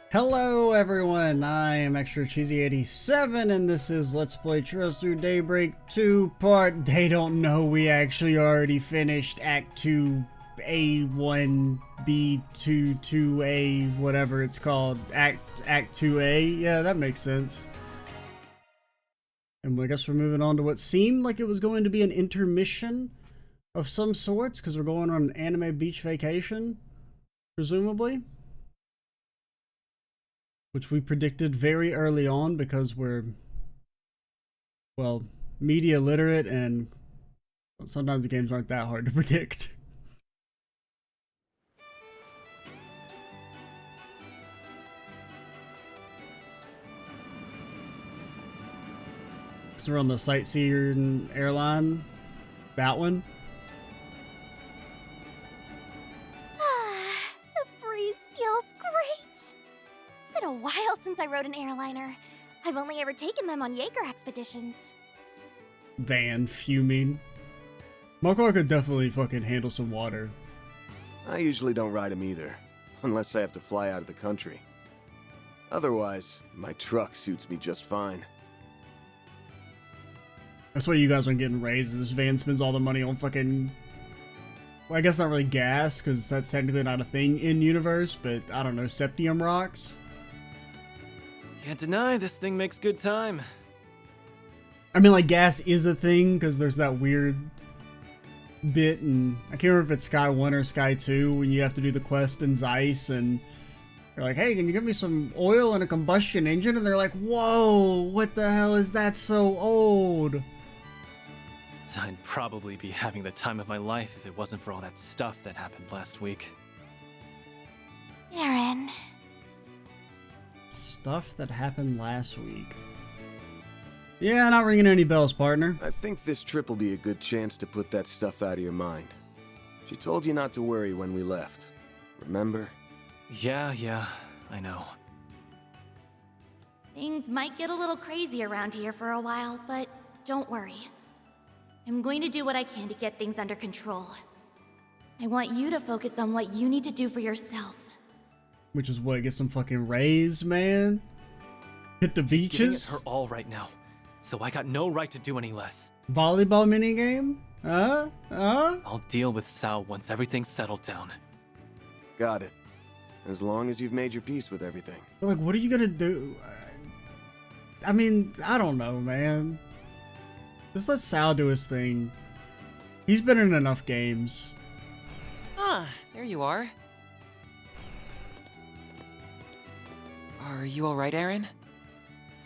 Hello everyone, I am Extra Cheesy 87 and this is Let's Play Through Daybreak II part. They don't know we actually already finished Act 2 A1 B2 2A whatever it's called. Act 2A. Yeah, that makes sense. And I guess we're moving on to what seemed like it was going to be an intermission of some sorts because we're going on an anime beach vacation, presumably. Which we predicted very early on because we're, well, media literate and sometimes the games aren't that hard to predict. So we're on the Sightseer airline, that one. The breeze feels great. It's been a while since I rode an airliner. I've only ever taken them on Jaeger expeditions. Van fuming. My car could definitely fucking handle some water. I usually don't ride them either, unless I have to fly out of the country. Otherwise, my truck suits me just fine. That's why you guys aren't getting raises. Van spends all the money on fucking, well, I guess not really gas, because that's technically not a thing in universe, but I don't know, Septium rocks? Can't deny this thing makes good time. I mean, like, gas is a thing, because there's that weird bit, and I can't remember if it's Sky 1 or Sky 2, when you have to do the quest in Zeiss, and you're like, hey, can you give me some oil and a combustion engine? And they're like, whoa, what the hell is that so old? I'd probably be having the time of my life if it wasn't for all that stuff that happened last week. Aaron. Stuff that happened last week. Yeah, not ringing any bells, partner. I think this trip will be a good chance to put that stuff out of your mind. She told you not to worry when we left. Remember? Yeah, I know. Things might get a little crazy around here for a while, but don't worry. I'm going to do what I can to get things under control. I want you to focus on what you need to do for yourself. Which is what, get some fucking rays, man? Hit the She's giving it beaches? her all right now, so I got no right to do any less. Volleyball minigame? I'll deal with Sal once everything's settled down. Got it. As long as you've made your peace with everything. But like, what are you gonna do? I mean, I don't know, man. Just let Sal do his thing. He's been in enough games. Ah, there you are. Are you alright, Aaron?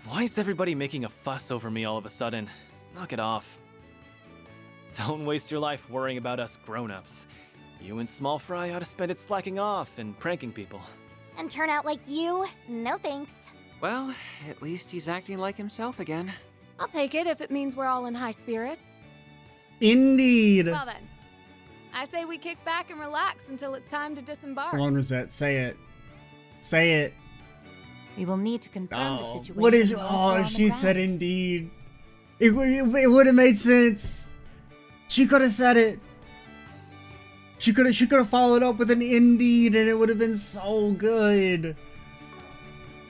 Why is everybody making a fuss over me all of a sudden? Knock it off. Don't waste your life worrying about us grown-ups. You and Small Fry ought to spend it slacking off and pranking people. And turn out like you? No thanks. Well, at least he's acting like himself again. I'll take it if it means we're all in high spirits. Indeed. Well then, I say we kick back and relax until it's time to disembark. Come on, Rosette, say it. Say it. We will need to confirm the situation. What is? whilst we're on Oh, the she said ground. indeed. It would have made sense. She could have said it. She could have followed up with an indeed, and it would have been so good.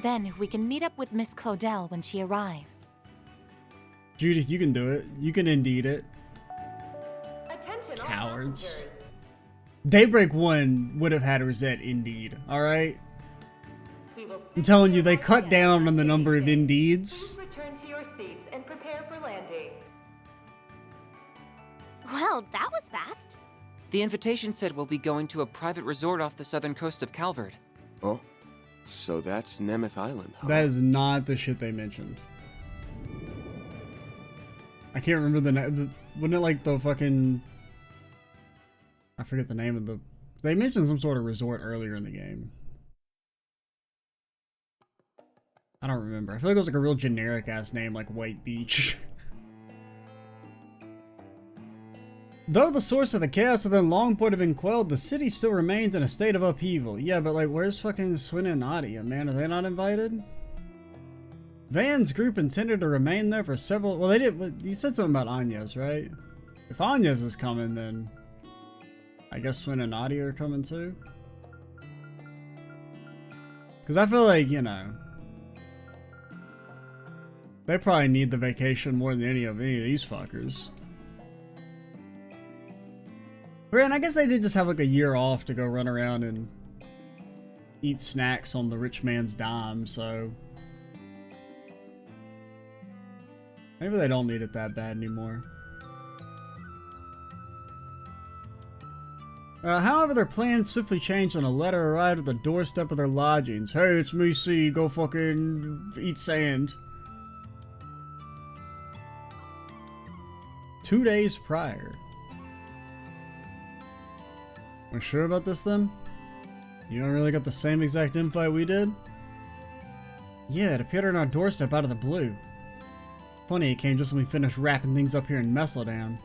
Then we can meet up with Miss Claudel when she arrives. Judith, you can do it. You can indeed it. Attention, all Cowards. passengers. Daybreak 1 would have had Rosette indeed. All right. We will I'm see telling you, they once cut again. down on the number of indeeds. Please return to your seats and prepare for landing. Well, that was fast. The invitation said we'll be going to a private resort off the southern coast of Calvert. Oh, so that's Nemeth Island, huh? That is not the shit they mentioned. I can't remember the name. Wasn't it like the fucking... I forget the name of the... They mentioned some sort of resort earlier in the game. I don't remember. I feel like it was like a real generic ass name like White Beach. Though the source of the chaos within Longport had been quelled, the city still remains in a state of upheaval. Yeah, but like, where's fucking Swin and Nadia, man? Are they not invited? Van's group intended to remain there for several... Well, they did... You said something about Anya's, right? If Anya's is coming, then... I guess Swin and Nadia are coming too? Because I feel like, you know, they probably need the vacation more than any of these fuckers. And I guess they did just have like a year off to go run around and eat snacks on the rich man's dime, so maybe they don't need it that bad anymore. However, their plans swiftly changed when a letter arrived at the doorstep of their lodgings. Hey, it's me, C. Go fucking eat sand. 2 days prior. We're sure about this then? You don't really got the same exact invite we did? Yeah, it appeared on our doorstep out of the blue. Funny, it came just when we finished wrapping things up here in Messeldown.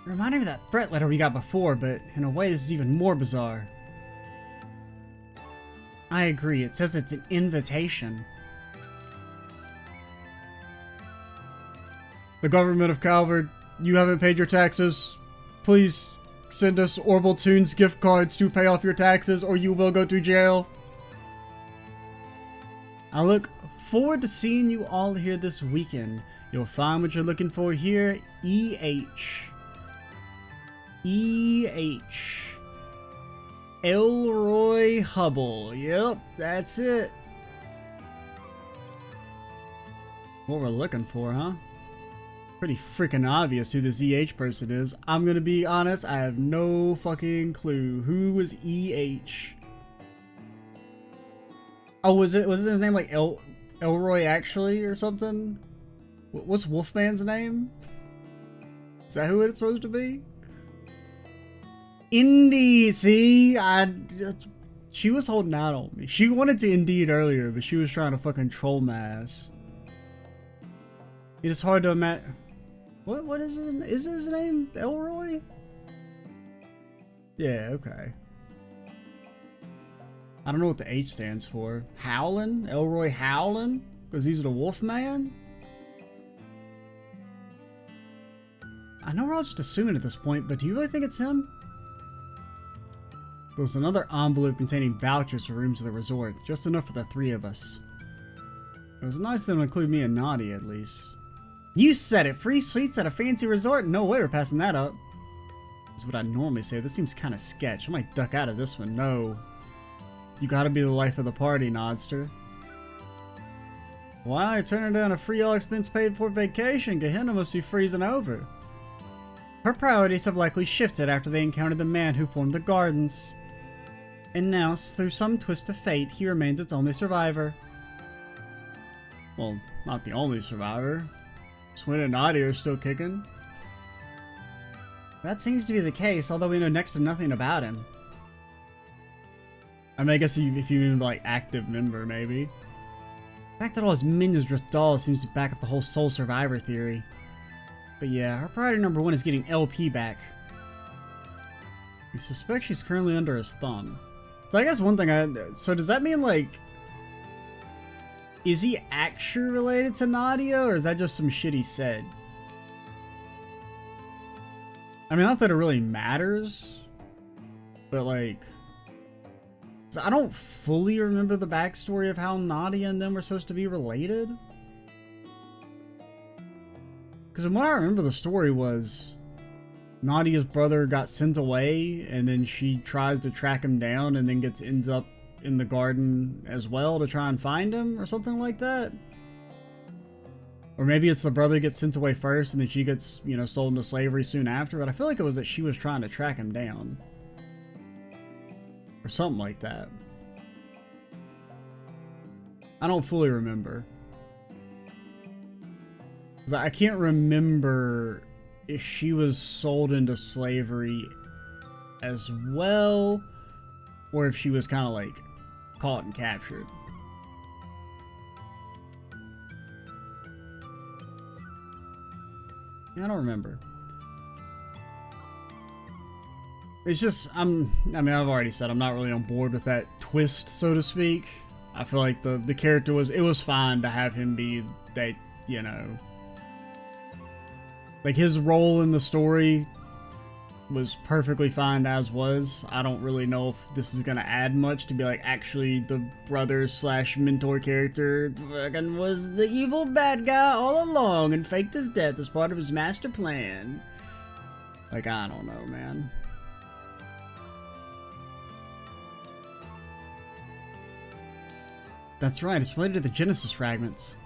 It reminded me of that threat letter we got before, but in a way this is even more bizarre. I agree, it says it's an invitation. The government of Calvard, you haven't paid your taxes. Please send us Orbital Tunes gift cards to pay off your taxes or you will go to jail. I look forward to seeing you all here this weekend. You'll find what you're looking for here. E.H. E.H. Elroy Hubble. Yep, that's it. What we're looking for, huh? Pretty freaking obvious who this E.H. person is. I'm gonna be honest, I have no fucking clue. Who was E.H.? Oh, was his name like Elroy actually or something? What's Wolfman's name? Is that who it's supposed to be? Indy, see? She was holding out on me. She wanted to Indeed earlier, but she was trying to fucking troll my ass. It is hard to imagine. What is it? Is his name Elroy? Yeah, okay. I don't know what the H stands for. Howlin'? Elroy Howlin'? Because he's the Wolfman? I know we're all just assuming at this point, but do you really think it's him? There was another envelope containing vouchers for rooms at the resort, just enough for the three of us. It was nice of them to include me and Nadia at least. You said it! Free suites at a fancy resort? No way we're passing that up. That's what I normally say. This seems kind of sketch. I might duck out of this one. No. You gotta be the life of the party, Nodster. Why? You're turning down a free all-expense paid for vacation. Gehenna must be freezing over. Her priorities have likely shifted after they encountered the man who formed the gardens. And now, through some twist of fate, he remains its only survivor. Well, not the only survivor. Swin and Nadia are still kicking. That seems to be the case, although we know next to nothing about him. I mean, I guess if you mean like active member, maybe. The fact that all his minions are just dolls seems to back up the whole sole survivor theory. But yeah, her priority number one is getting LP back. We suspect she's currently under his thumb. So I guess one thing so does that mean like, is he actually related to Nadia, or is that just some shit he said? I mean, not that it really matters, but like, I don't fully remember the backstory of how Nadia and them were supposed to be related. Because from what I remember, the story was Nadia's brother got sent away, and then she tries to track him down, and then ends up in the garden as well to try and find him, or something like that. Or maybe it's the brother gets sent away first, and then she gets, you know, sold into slavery soon after. But I feel like it was that she was trying to track him down, or something like that. I don't fully remember. Because I can't remember if she was sold into slavery as well, or if she was kind of like caught and captured. I don't remember. It's just, I mean, I've already said I'm not really on board with that twist, so to speak. I feel like the character it was fine to have him be that, you know, like his role in the story was perfectly fine as was. I don't really know if this is gonna add much to be like, actually the brother slash mentor character fucking was the evil bad guy all along and faked his death as part of his master plan. Like, I don't know, man. That's right, it's related to the Genesis fragments.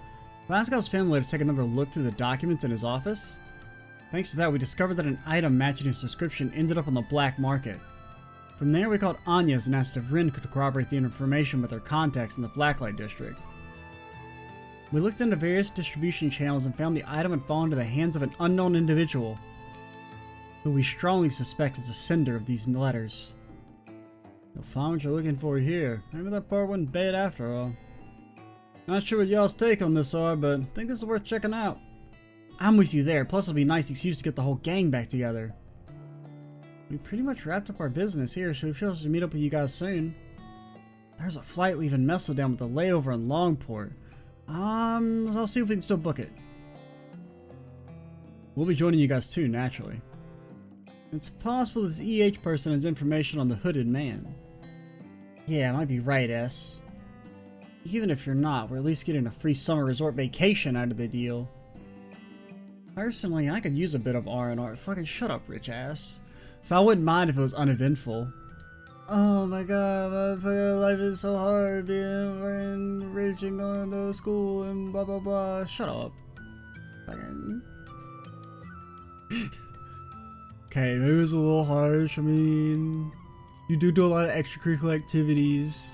Glasgow's family let us take another look through the documents in his office. Thanks to that, we discovered that an item matching his description ended up on the black market. From there, we called Anya's and asked if Rin could corroborate the information with her contacts in the Blacklight District. We looked into various distribution channels and found the item had fallen into the hands of an unknown individual, who we strongly suspect is the sender of these letters. You'll find what you're looking for here. Maybe that part wasn't bad after all. Not sure what y'all's take on this are, but I think this is worth checking out. I'm with you there, plus it'll be a nice excuse to get the whole gang back together. We pretty much wrapped up our business here, so we're supposed to meet up with you guys soon. There's a flight leaving Messeldown with a layover in Longport. I'll see if we can still book it. We'll be joining you guys too, naturally. It's possible this EH person has information on the hooded man. Yeah, might be right, S. Even if you're not, we're at least getting a free summer resort vacation out of the deal. Personally, I could use a bit of R&R. Fucking shut up, rich ass. So I wouldn't mind if it was uneventful. Oh my god, my fucking life is so hard being fucking rich and going to school and blah blah blah. Shut up. Fucking. Okay, maybe it was a little harsh. I mean, you do a lot of extracurricular activities.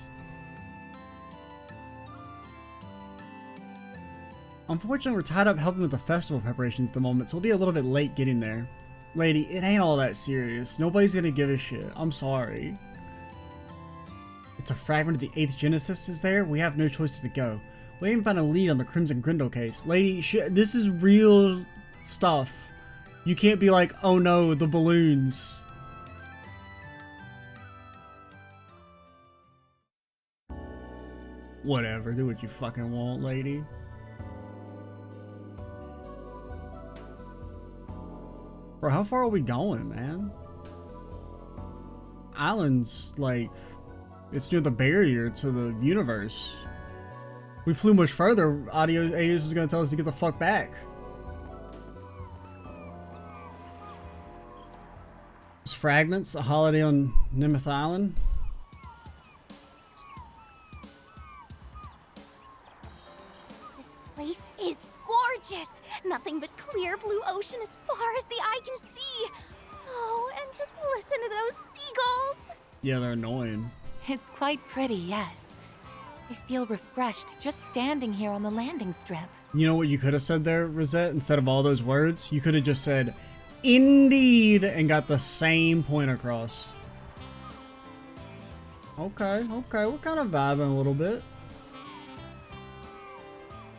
Unfortunately, we're tied up helping with the festival preparations at the moment, so we'll be a little bit late getting there. Lady, it ain't all that serious. Nobody's gonna give a shit. I'm sorry. It's a fragment of the 8th Genesis is there. We have no choice to go. We even found a lead on the Crimson Grindle case. Lady, this is real stuff. You can't be like, oh no, the balloons. Whatever, do what you fucking want, lady. Bro, how far are we going, man? Island's like, it's near the barrier to the universe. We flew much further, Audio Aiders was gonna tell us to get the fuck back. There's fragments, a holiday on Nimeth Island. This place is gorgeous! Nothing but clear blue ocean as far as the eye can see. Oh, and just listen to those seagulls! Yeah, they're annoying. It's quite pretty, yes. I feel refreshed just standing here on the landing strip. You know what you could have said there, Rosette? Instead of all those words, you could have just said, indeed, and got the same point across. Okay, okay, we're kind of vibing a little bit.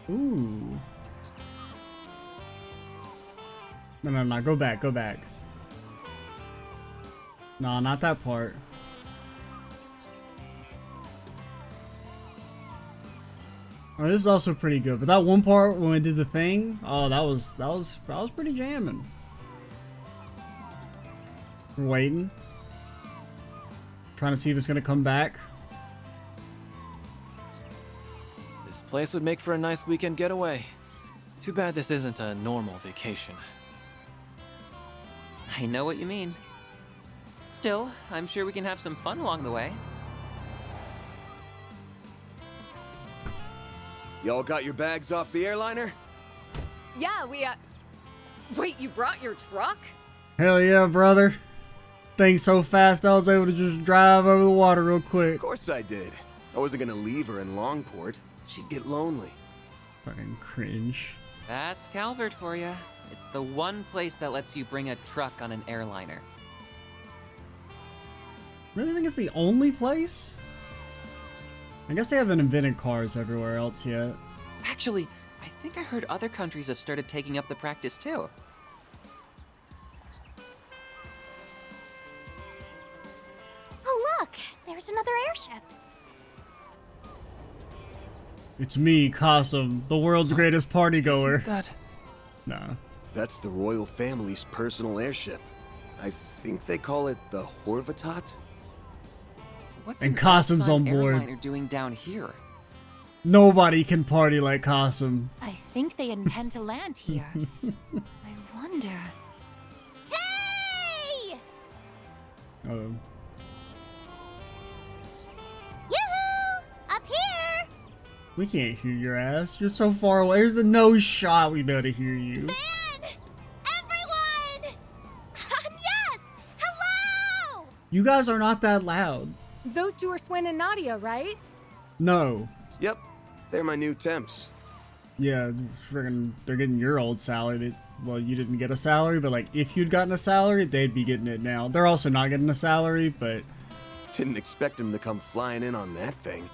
Ooh. No, go back, go back. No, not that part. Oh, this is also pretty good, but that one part when we did the thing, oh, that was pretty jamming. We're waiting. Trying to see if it's gonna come back. This place would make for a nice weekend getaway. Too bad this isn't a normal vacation. I know what you mean. Still, I'm sure we can have some fun along the way. Y'all got your bags off the airliner? Yeah, Wait, you brought your truck? Hell yeah, brother. Thing so fast I was able to just drive over the water real quick. Of course I did. I wasn't gonna leave her in Longport. She'd get lonely. Fucking cringe. That's Calvert for you. It's the one place that lets you bring a truck on an airliner. Really think it's the only place? I guess they haven't invented cars everywhere else yet. Actually, I think I heard other countries have started taking up the practice too. Oh look, there's another airship. It's me, Qasim, the world's greatest party goer. Isn't that... Nah. That's the royal family's personal airship. I think they call it the Horvatot? What's And an Qasim's outside on board. airliner doing down here? Nobody can party like Qasim. I think they intend to land here. I wonder. Hey! Oh. Yoo-hoo! Up here! We can't hear your ass. You're so far away. There's a no shot we better hear you. Van! Everyone! Yes! Hello! You guys are not that loud. Those two are Swin and Nadia, right? No. Yep, they're my new temps. Yeah, friggin' they're getting your old salary. Well, you didn't get a salary, but like if you'd gotten a salary, they'd be getting it now. They're also not getting a salary, but Didn't expect him to come flying in on that thing.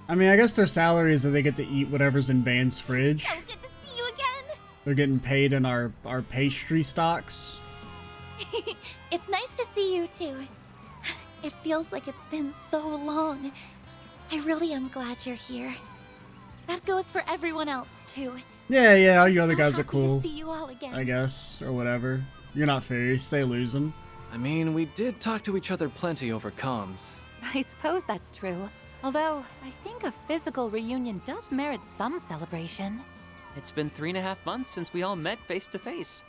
I mean, I guess their salary is that they get to eat whatever's in Van's fridge. So good to see you again! They're getting paid in our pastry stocks. It's nice to see you too. It feels like it's been so long. I really am glad you're here. That goes for everyone else too. Yeah, all you I'm other so guys are happy cool, To see you all again. I guess, or whatever. You're not fairies, stay losing. I mean, we did talk to each other plenty over comms. I suppose that's true. Although, I think a physical reunion does merit some celebration. It's been 3.5 months since we all met face to face.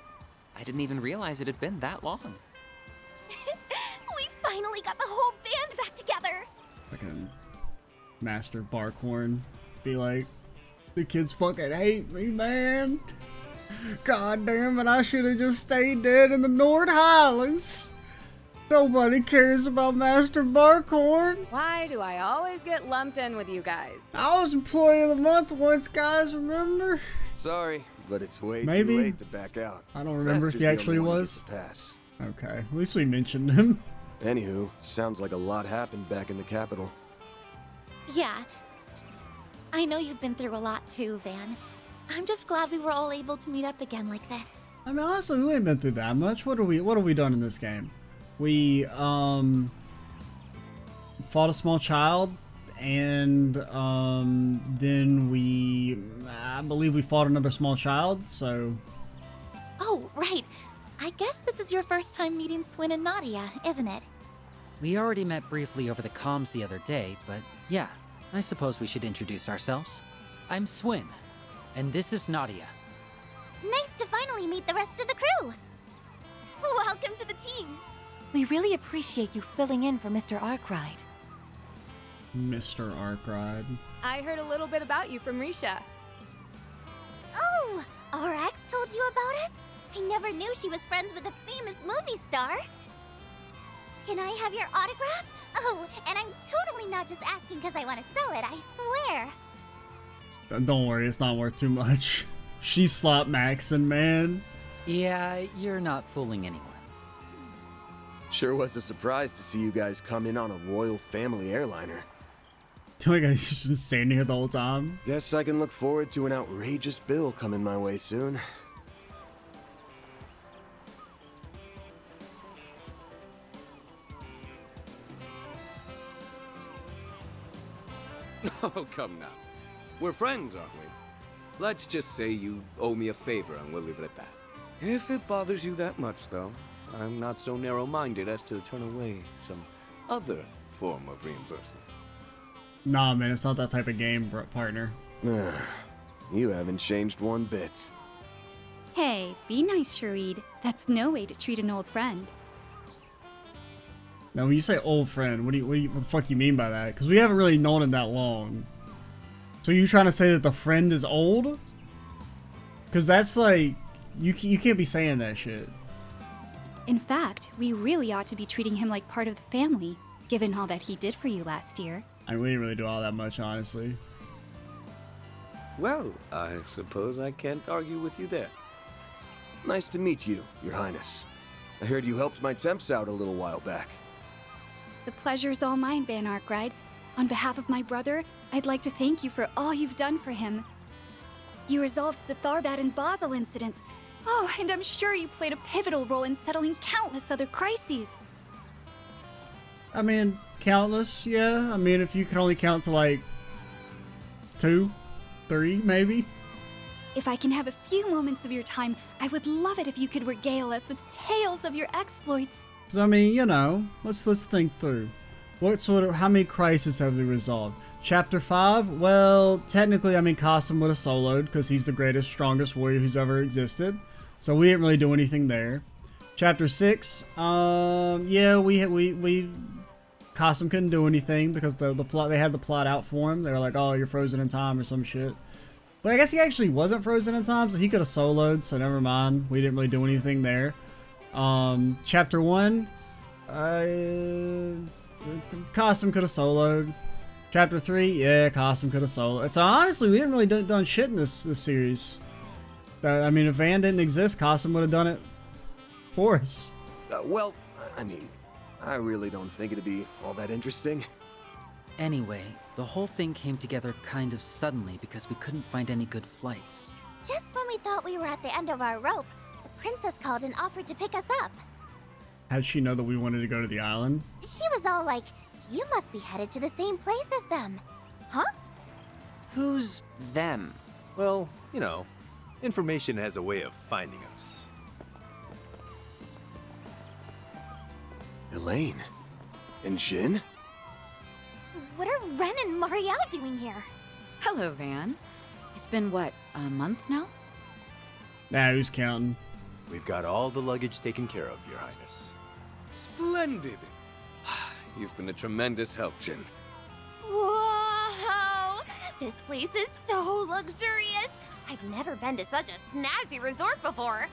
I didn't even realize it had been that long. We finally got the whole band back together. Fucking Master Barkhorn be like, the kids fucking hate me, man. God damn it, I should have just stayed dead in the North Highlands. Nobody cares about Master Barkhorn. Why do I always get lumped in with you guys? I was Employee of the Month once, guys, remember? Sorry, but it's way Maybe. too late to back out. I don't remember if Master's he the actually only one who was. gets a pass. Okay, at least we mentioned him. Anywho, sounds like a lot happened back in the capital. Yeah. I know you've been through a lot too, Van. I'm just glad we were all able to meet up again like this. I mean, honestly, we ain't been through that much. What have we done in this game? We fought a small child, and then I believe we fought another small child. So Oh, right. I guess this is your first time meeting Swin and Nadia, isn't it? We already met briefly over the comms the other day, but yeah, I suppose we should introduce ourselves. I'm Swin, and this is Nadia. Nice to finally meet the rest of the crew. Welcome to the team. We really appreciate you filling in for Mr. Arkwright. Mr. Arkwright. I heard a little bit about you from Risha. Oh, RX told you about us? I never knew she was friends with a famous movie star. Can I have your autograph? Oh, and I'm totally not just asking because I want to sell it, I swear. Don't worry, it's not worth too much. She slapped Maxon, man. Yeah, you're not fooling anyone. Sure was a surprise to see you guys come in on a royal family airliner. Do you guys just been standing here the whole time? Guess I can look forward to an outrageous bill coming my way soon. Oh, come now. We're friends, aren't we? Let's just say you owe me a favor and we'll leave it at that. If it bothers you that much, though, I'm not so narrow-minded as to turn away some other form of reimbursement. Nah, man, it's not that type of game, partner. You haven't changed one bit. Hey, be nice, Shareed. That's no way to treat an old friend. Now, when you say old friend, what the fuck you mean by that? Because we haven't really known him that long. So you trying to say that the friend is old? Because that's like, you can't be saying that shit. In fact, we really ought to be treating him like part of the family, given all that he did for you last year. I mean, we didn't really do all that much, honestly. Well, I suppose I can't argue with you there. Nice to meet you, Your Highness. I heard you helped my temps out a little while back. The pleasure's all mine, Van Arkwright. On behalf of my brother, I'd like to thank you for all you've done for him. You resolved the Tharbad and Basel incidents. Oh, and I'm sure you played a pivotal role in settling countless other crises. I mean, countless, yeah. I mean, if you can only count to like 2. 3, maybe? If I can have a few moments of your time, I would love it if you could regale us with tales of your exploits. So, I mean, you know, let's think through. How many crises have we resolved? Chapter 5? Well, technically, I mean, Qasim would have soloed because he's the greatest, strongest warrior who's ever existed. So we didn't really do anything there. Chapter 6, yeah, we Qasim couldn't do anything because the plot, they had the plot out for him. They were like, oh, you're frozen in time or some shit. But I guess he actually wasn't frozen in time, so he could have soloed, so never mind. We didn't really do anything there. Chapter 1, Qasim could have soloed. Chapter 3, yeah, Qasim could have soloed. So honestly, we didn't really done shit in this series. I mean, if Van didn't exist, Qasim would have done it for us. Well, I mean, I really don't think it'd be all that interesting. Anyway, the whole thing came together kind of suddenly because we couldn't find any good flights. Just when we thought we were at the end of our rope, the princess called and offered to pick us up. How'd she know that we wanted to go to the island? She was all like, you must be headed to the same place as them. Huh? Who's them? Well, you know, information has a way of finding us. Elaine? And Jin? What are Ren and Marielle doing here? Hello, Van. It's been, what, a month now? Nah, who's counting? We've got all the luggage taken care of, Your Highness. Splendid! You've been a tremendous help, Jin. Wow! This place is so luxurious! I've never been to such a snazzy resort before.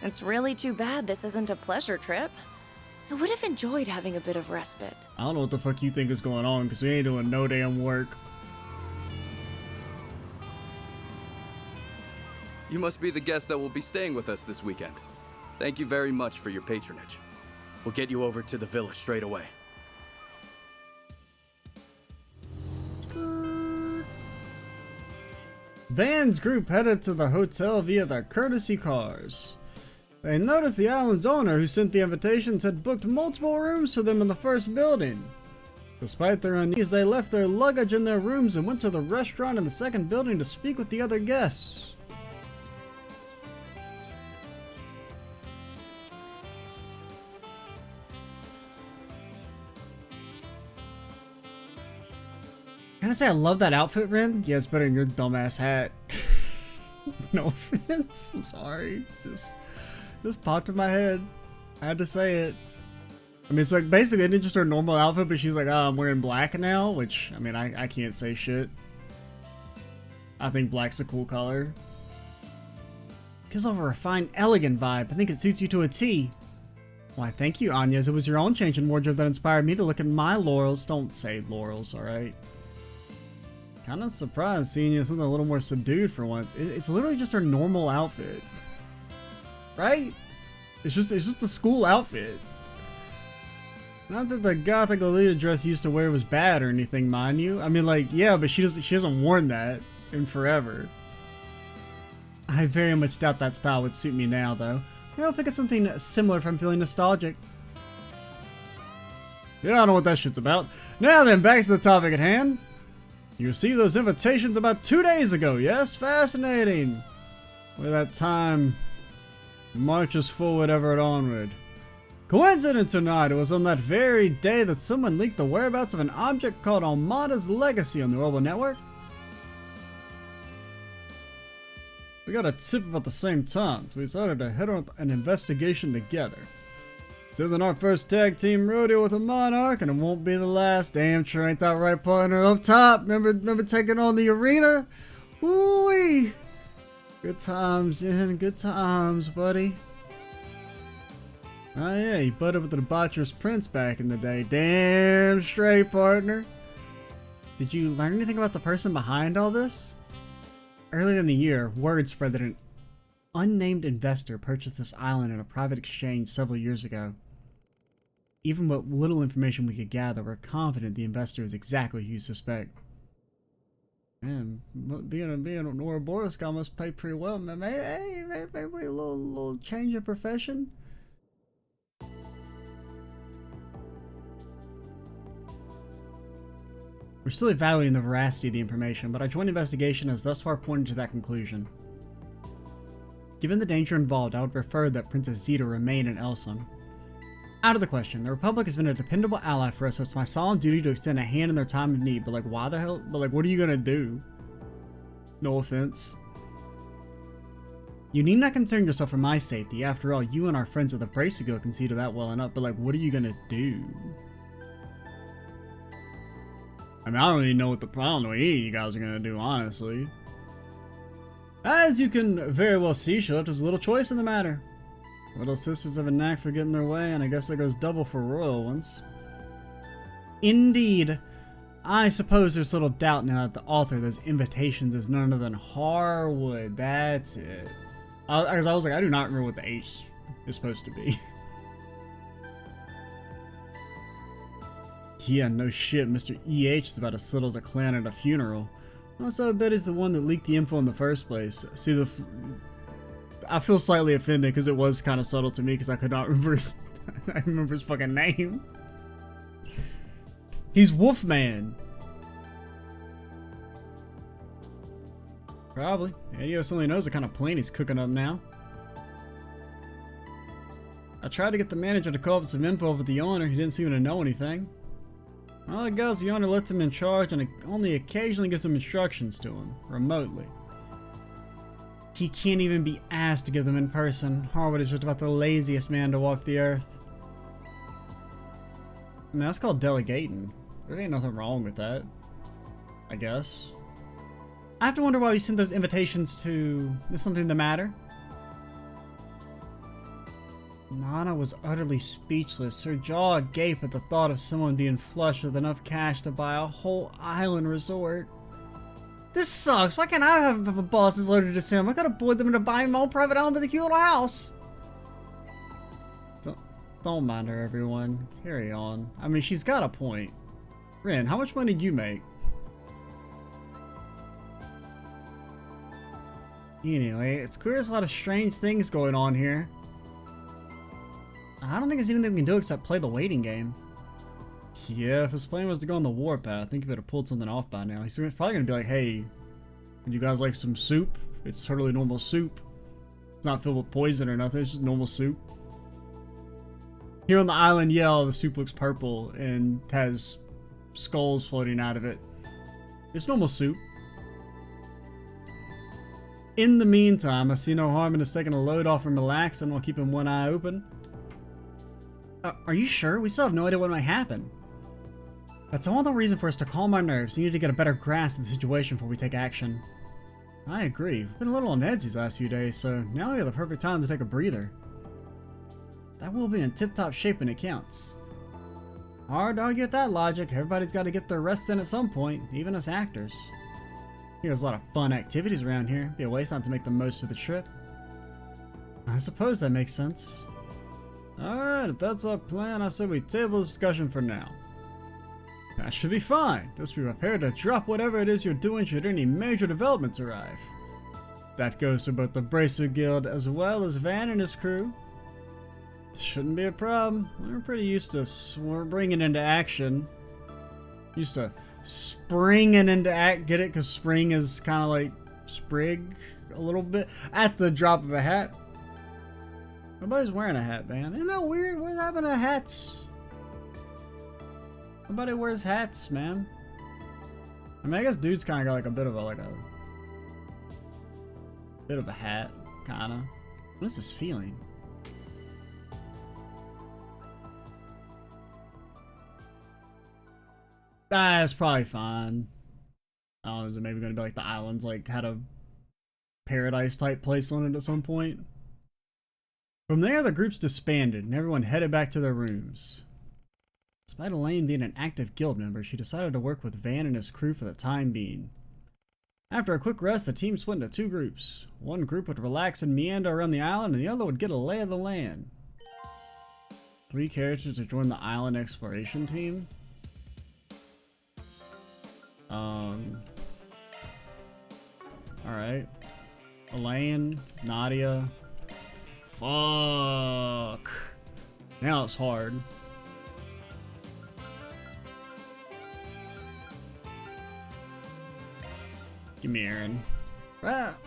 It's really too bad this isn't a pleasure trip. I would have enjoyed having a bit of respite. I don't know what the fuck you think is going on, because we ain't doing no damn work. You must be the guest that will be staying with us this weekend. Thank you very much for your patronage. We'll get you over to the villa straight away. Van's group headed to the hotel via their courtesy cars. They noticed the island's owner, who sent the invitations, had booked multiple rooms for them in the first building. Despite their unease, they left their luggage in their rooms and went to the restaurant in the second building to speak with the other guests. Can I say I love that outfit, Ren? Yeah, it's better than your dumbass hat. No offense. I'm sorry. Just popped in my head. I had to say it. I mean, it's like basically it's just her normal outfit, but she's like, oh, I'm wearing black now, which, I mean, I can't say shit. I think black's a cool color. Gives off a refined, elegant vibe. I think it suits you to a T. Why, thank you, Anya. It was your own change in wardrobe that inspired me to look at my laurels. Don't say laurels, alright? Kind of surprised seeing you something a little more subdued for once. It's literally just her normal outfit. Right? It's just the school outfit. Not that the gothic Lolita dress you used to wear was bad or anything, mind you. I mean, like, yeah, but she hasn't worn that in forever. I very much doubt that style would suit me now, though. Maybe I'll pick up something similar if I'm feeling nostalgic. Yeah, I don't know what that shit's about. Now then, back to the topic at hand. You received those invitations about 2 days ago, yes? Fascinating. Where that time marches forward ever and onward. Coincidence or not, it was on that very day that someone leaked the whereabouts of an object called Almada's Legacy on the Orbital Network. We got a tip about the same time, so we decided to head on an investigation together. This isn't our first tag team rodeo with a Monarch, and it won't be the last. Damn sure ain't that right, partner? Up top, remember taking on the arena? Woo-wee! Good times, in good times, buddy. Oh yeah, you butted with the debaucherous prince back in the day. Damn straight, partner. Did you learn anything about the person behind all this? Earlier in the year, word spread that an unnamed investor purchased this island in a private exchange several years ago. Even with little information we could gather, we're confident the investor is exactly who you suspect. Man, being an Ouroboros guy must pay pretty well. Maybe a little change of profession. We're still evaluating the veracity of the information, but our joint investigation has thus far pointed to that conclusion. Given the danger involved, I would prefer that Princess Zeta remain in Elsum. Out of the question. The Republic has been a dependable ally for us, so it's my solemn duty to extend a hand in their time of need. But like, why the hell? But like, what are you gonna do? No offense. You need not concern yourself for my safety. After all, you and our friends at the Bracegill can see to that well enough. But like, what are you gonna do? I mean, I don't even know what I don't know what any of you guys are gonna do, honestly. As you can very well see, she left us a little choice in the matter. Little sisters have a knack for getting their way, and I guess that goes double for royal ones. Indeed. I suppose there's little doubt now that the author of those invitations is none other than Harwood. That's it. I was like, I do not remember what the H is supposed to be. Yeah, no shit, Mr. EH is about as subtle as a clown at a funeral. Also, I bet he's the one that leaked the info in the first place. See, I feel slightly offended because it was kind of subtle to me because I could not remember his, I remember his fucking name. He's Wolfman. Probably. Adios only knows what kind of plane he's cooking up now. I tried to get the manager to call up some info with the owner. He didn't seem to know anything. Well, I guess the owner left him in charge and only occasionally gives some instructions to him, remotely. He can't even be asked to give them in person. Harwood is just about the laziest man to walk the earth. I mean, that's called delegating. There ain't nothing wrong with that, I guess. I have to wonder why we sent those invitations to... Is something the matter? Nana was utterly speechless, her jaw agape at the thought of someone being flush with enough cash to buy a whole island resort. This sucks. Why can't I have a boss as loaded as him? I gotta bully them into buying my own private island with a cute little house. Don't mind her, everyone. Carry on. I mean, she's got a point. Ren, how much money did you make? Anyway, it's clear there's a lot of strange things going on here. I don't think there's anything we can do except play the waiting game. Yeah, if his plan was to go on the warpath, I think he would have pulled something off by now. He's probably going to be like, hey, would you guys like some soup? It's totally normal soup. It's not filled with poison or nothing, it's just normal soup. Here on the island, yeah, the soup looks purple and has skulls floating out of it. It's normal soup. In the meantime, I see no harm in us taking a load off and relaxing while keeping one eye open. Are you sure? We still have no idea what might happen. That's all the reason for us to calm our nerves. We need to get a better grasp of the situation before we take action. I agree. We've been a little on edge these last few days, so now we have the perfect time to take a breather. That will be in tip-top shape when it counts. Hard to argue with that logic. Everybody's got to get their rest in at some point, even us actors. There's a lot of fun activities around here. It'd be a waste not to make the most of the trip. I suppose that makes sense. Alright, if that's our plan, I say we table the discussion for now. That should be fine. Just be prepared to drop whatever it is you're doing should any major developments arrive. That goes for both the Bracer Guild as well as Van and his crew. Shouldn't be a problem. We're pretty used to bringing into action. Used to springing into act. Get it? Because spring is kind of like sprig a little bit. At the drop of a hat. Nobody's wearing a hat, man. Isn't that weird? What's happening to hats? Nobody wears hats, man. I mean, I guess dude's kind of got like a bit of a hat, kind of. What is this feeling? It's probably fine. I don't know, is it maybe going to be like the islands, like had a paradise type place on it at some point? From there, the groups disbanded and everyone headed back to their rooms. Despite Elaine being an active guild member, she decided to work with Van and his crew for the time being. After a quick rest, the team split into two groups. One group would relax and meander around the island, and the other would get a lay of the land. 3 characters to join the island exploration team. Alright. Elaine, Nadia. Fuck. Now it's hard. Give me Aaron. Ah.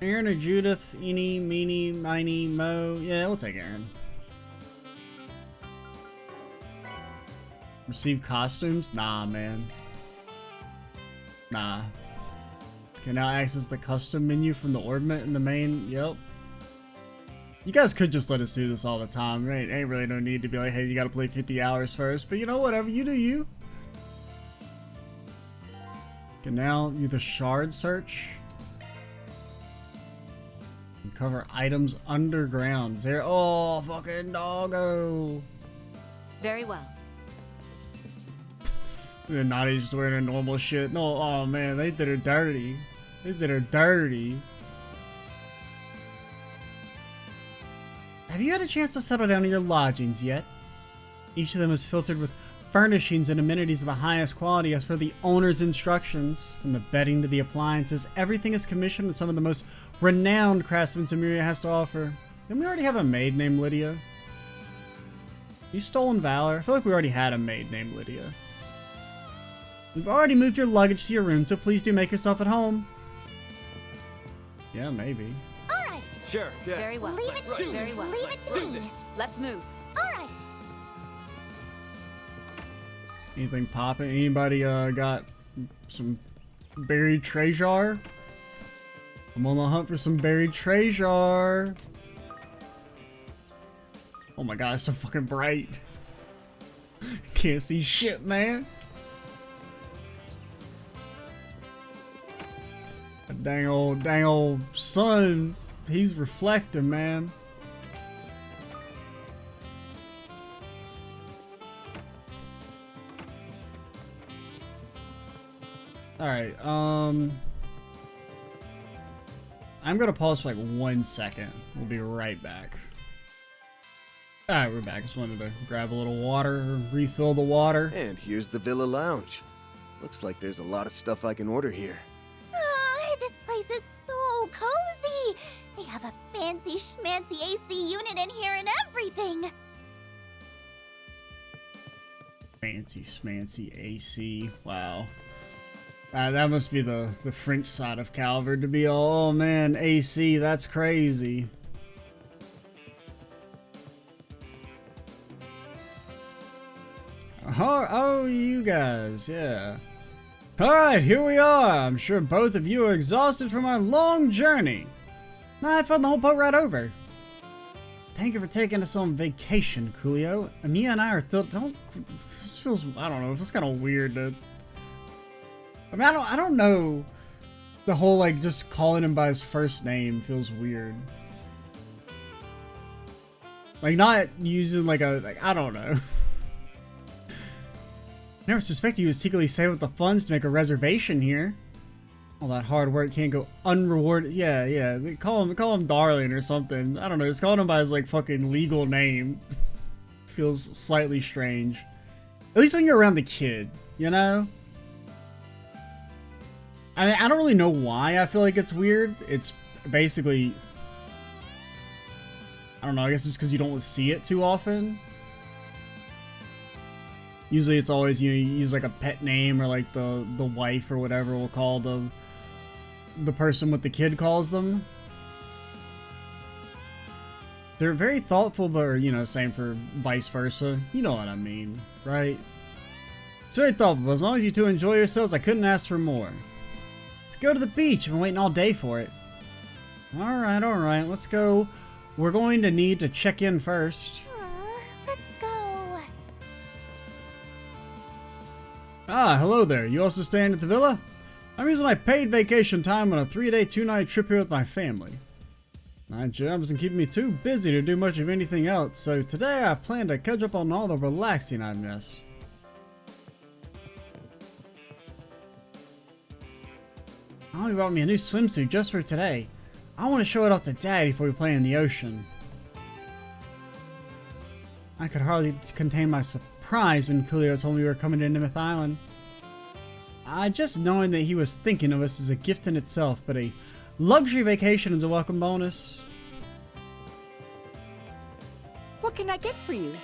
Aaron or Judith, eeny, meeny, miny, mo. Yeah, we'll take Aaron. Receive costumes? Nah, man. Nah. Can now access the custom menu from the orbit in the main. Yep. You guys could just let us do this all the time. Right? Ain't really no need to be like, hey, you gotta play 50 hours first. But you know, whatever. You do you. Can now do the shard search. And cover items underground. There. Oh, fucking doggo. Very well. And Nadi's just wearing a normal shit. No, oh man, they did her dirty. They did her dirty. Have you had a chance to settle down in your lodgings yet? Each of them is filtered with furnishings and amenities of the highest quality as per the owner's instructions. From the bedding to the appliances, everything is commissioned with some of the most renowned craftsmen Samaria has to offer. Didn't we already have a maid named Lydia? You stolen valor? I feel like we already had a maid named Lydia. We've already moved your luggage to your room, so please do make yourself at home. Yeah, maybe. All right. Sure. Yeah. Very well. Leave it to me. Very well. Leave it to me. Let's move. All right. Anything popping? Anybody got some buried treasure? I'm on the hunt for some buried treasure. Oh my god, it's so fucking bright. Can't see shit, man. Dang old sun. He's reflecting, man. Alright, I'm gonna pause for like 1 second. We'll be right back. Alright, we're back. Just wanted to grab a little water, refill the water. And here's the Villa Lounge. Looks like there's a lot of stuff I can order here. This place is so cozy. They have a fancy schmancy AC unit in here and everything. Fancy schmancy AC. Wow. That must be the French side of Calvert to be all, oh man, AC, that's crazy. Oh, you guys, yeah. Alright, here we are. I'm sure both of you are exhausted from our long journey. I had fun the whole boat ride over. Thank you for taking us on vacation, Coolio. Mia and I are still, this feels, I don't know, it feels kind of weird to, I mean, I don't know. The whole, like, just calling him by his first name feels weird. Like, not using, like, I don't know. Never suspected you would secretly save up the funds to make a reservation here. All that hard work can't go unrewarded. Yeah. Call him Darling or something. I don't know. Just calling him by his, like, fucking legal name feels slightly strange. At least when you're around the kid, you know? I mean, I don't really know why I feel like it's weird. It's basically, I don't know, I guess it's because you don't see it too often. Usually it's always, you know, you use like a pet name or like the wife or whatever will call the person what the kid calls them. They're very thoughtful, but, you know, same for vice versa. You know what I mean, right? It's very thoughtful, but as long as you two enjoy yourselves, I couldn't ask for more. Let's go to the beach. I've been waiting all day for it. Alright, let's go. We're going to need to check in first. Let's go. Ah, hello there. You also staying at the villa? I'm using my paid vacation time on a 3-day, 2-night trip here with my family. My job isn't keeping me too busy to do much of anything else, so today I plan to catch up on all the relaxing I've missed. Mommy brought me a new swimsuit just for today. I want to show it off to Daddy before we play in the ocean. I could hardly contain my surprise when Coolio told me we were coming to Nimith Island. Just knowing that he was thinking of us is a gift in itself, but a luxury vacation is a welcome bonus. What can I get for you?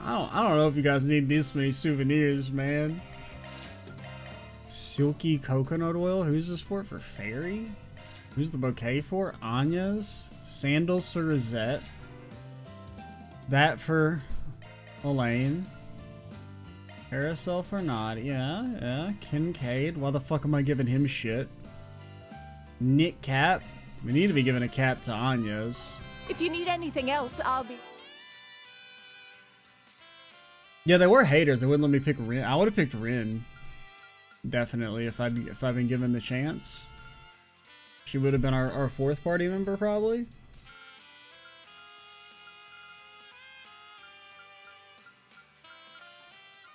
I don't know if you guys need this many souvenirs, man. Silky coconut oil. Who's this for? For Fairy? Who's the bouquet for? Anya's. Sandals for Rosette. That for Elaine. Carousel for Nod. Yeah. Kincaid. Why the fuck am I giving him shit? Knit cap. We need to be giving a cap to Anya's. If you need anything else, I'll be... Yeah, they were haters. They wouldn't let me pick Rin. I would have picked Rin. Definitely, if I'd been given the chance. She would have been our fourth party member, probably.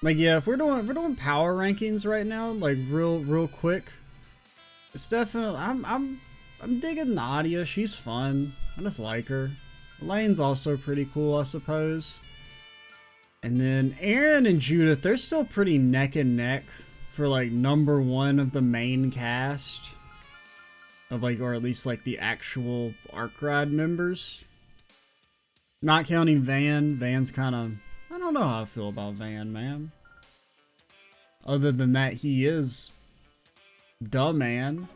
Like, yeah, if we're doing power rankings right now, like real quick, it's definitely I'm digging Nadia. She's fun. I just like her. Elaine's also pretty cool, I suppose. And then Aaron and Judith, they're still pretty neck and neck for like #1 of the main cast of like, or at least like the actual Arc Ride members. Not counting Van. Van's kind of, I don't know how I feel about Van, man. Other than that, he is the man.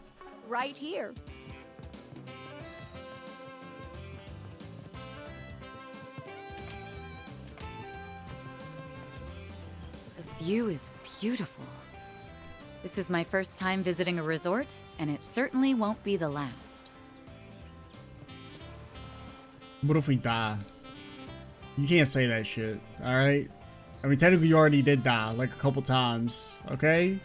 Right here. The view is beautiful. This is my first time visiting a resort, and it certainly won't be the last. What if we die? You can't say that shit, alright? I mean, technically you already did die, like a couple times, okay?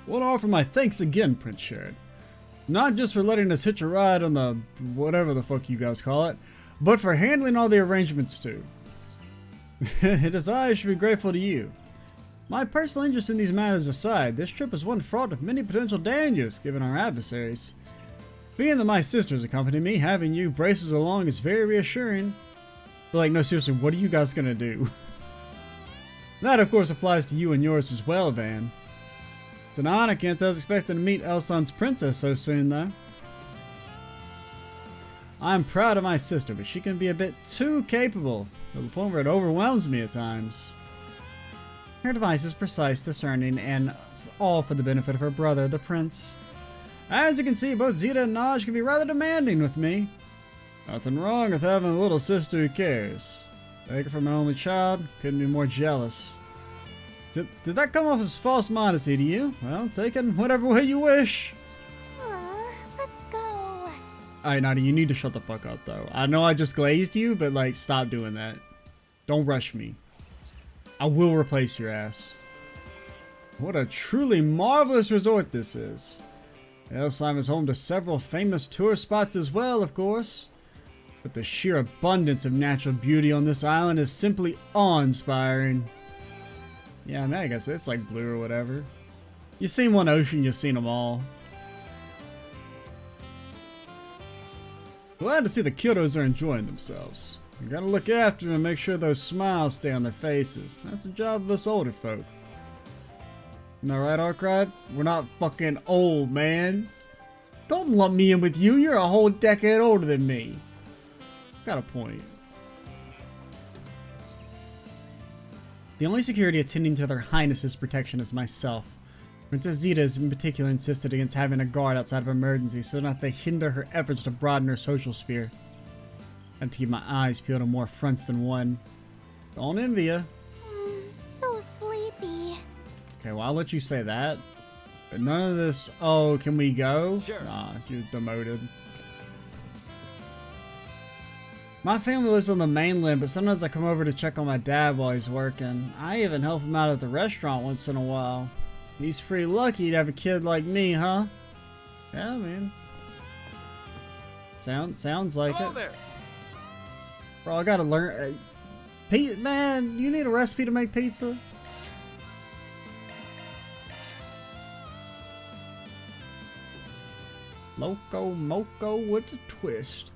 Want to offer my thanks again, Prince Sherrod. Not just for letting us hitch a ride on the whatever the fuck you guys call it, but for handling all the arrangements too. It is I should be grateful to you. My personal interest in these matters aside, this trip is one fraught with many potential dangers given our adversaries. Being that my sisters accompany me, having you braces along is very reassuring. But like, no, seriously, what are you guys gonna do? That, of course, applies to you and yours as well, Van. It's an honor, can't I was expecting to meet Elsan's princess so soon, though. I'm proud of my sister, but she can be a bit too capable, to the point where it overwhelms me at times. Her advice is precise, discerning, and all for the benefit of her brother, the prince. As you can see, both Zeta and Naj can be rather demanding with me. Nothing wrong with having a little sister who cares. Take it from an only child, couldn't be more jealous. Did that come off as false modesty to you? Well, take it whatever way you wish. Let's go. Alright, Nadia, you need to shut the fuck up, though. I know I just glazed you, but, like, stop doing that. Don't rush me. I will replace your ass. What a truly marvelous resort this is. Elsheim is home to several famous tourist spots as well, of course. But the sheer abundance of natural beauty on this island is simply awe-inspiring. Yeah, I mean, I guess it's like blue or whatever. You've seen one ocean, you've seen them all. Glad to see the kiddos are enjoying themselves. You gotta look after them and make sure those smiles stay on their faces. That's the job of us older folk. Am I right, Arkride? We're not fucking old, man. Don't lump me in with you. You're a whole decade older than me. Got a point. The only security attending to their highnesses' protection is myself. Princess Zeta has in particular insisted against having a guard outside of emergencies so not to hinder her efforts to broaden her social sphere. I have to keep my eyes peeled on more fronts than one. Don't envy ya. So sleepy. Okay, well, I'll let you say that. But none of this, oh, can we go? Sure. Nah, you're demoted. My family lives on the mainland, but sometimes I come over to check on my dad while he's working. I even help him out at the restaurant once in a while. He's pretty lucky to have a kid like me, huh? Yeah, man. Sounds like Hello it. there. Bro, I gotta learn. Man, you need a recipe to make pizza? Loco Moco with a twist.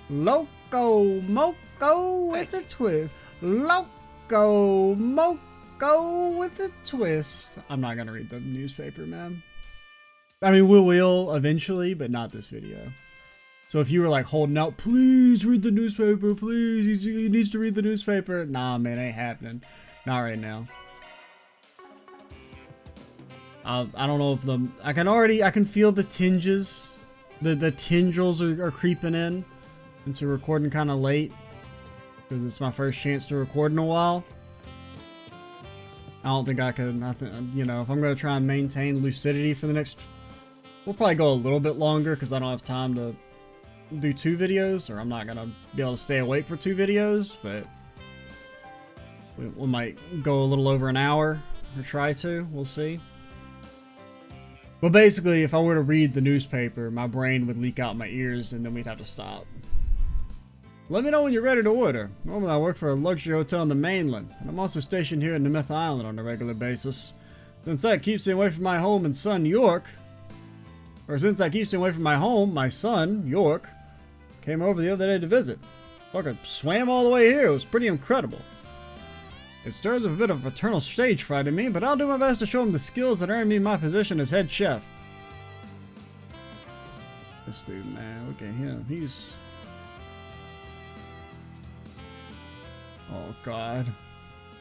Loco Moco with a twist. Loco Moco with a twist. I'm not gonna read the newspaper, man. I mean, we will eventually, but not this video. So if you were like holding out, please read the newspaper, please, he needs to read the newspaper. Nah, man, ain't happening. Not right now. I don't know if I can feel the tinges. The tendrils are creeping in. Into recording kind of late. Because it's my first chance to record in a while. I don't think I could, you know, if I'm going to try and maintain lucidity for the next... We'll probably go a little bit longer because I don't have time to do 2 videos. Or I'm not going to be able to stay awake for 2 videos. But we might go a little over an hour. Or try to. We'll see. But basically, if I were to read the newspaper, my brain would leak out my ears and then we'd have to stop. Let me know when you're ready to order. Normally I work for a luxury hotel on the mainland, and I'm also stationed here in Nemeth Island on a regular basis. Since that keeps me away from my home and son, York, my son, York, came over the other day to visit. Fucking swam all the way here. It was pretty incredible. It stirs up a bit of paternal stage fright in me, but I'll do my best to show him the skills that earned me my position as head chef. This dude, man, look at him. He's... Oh, God.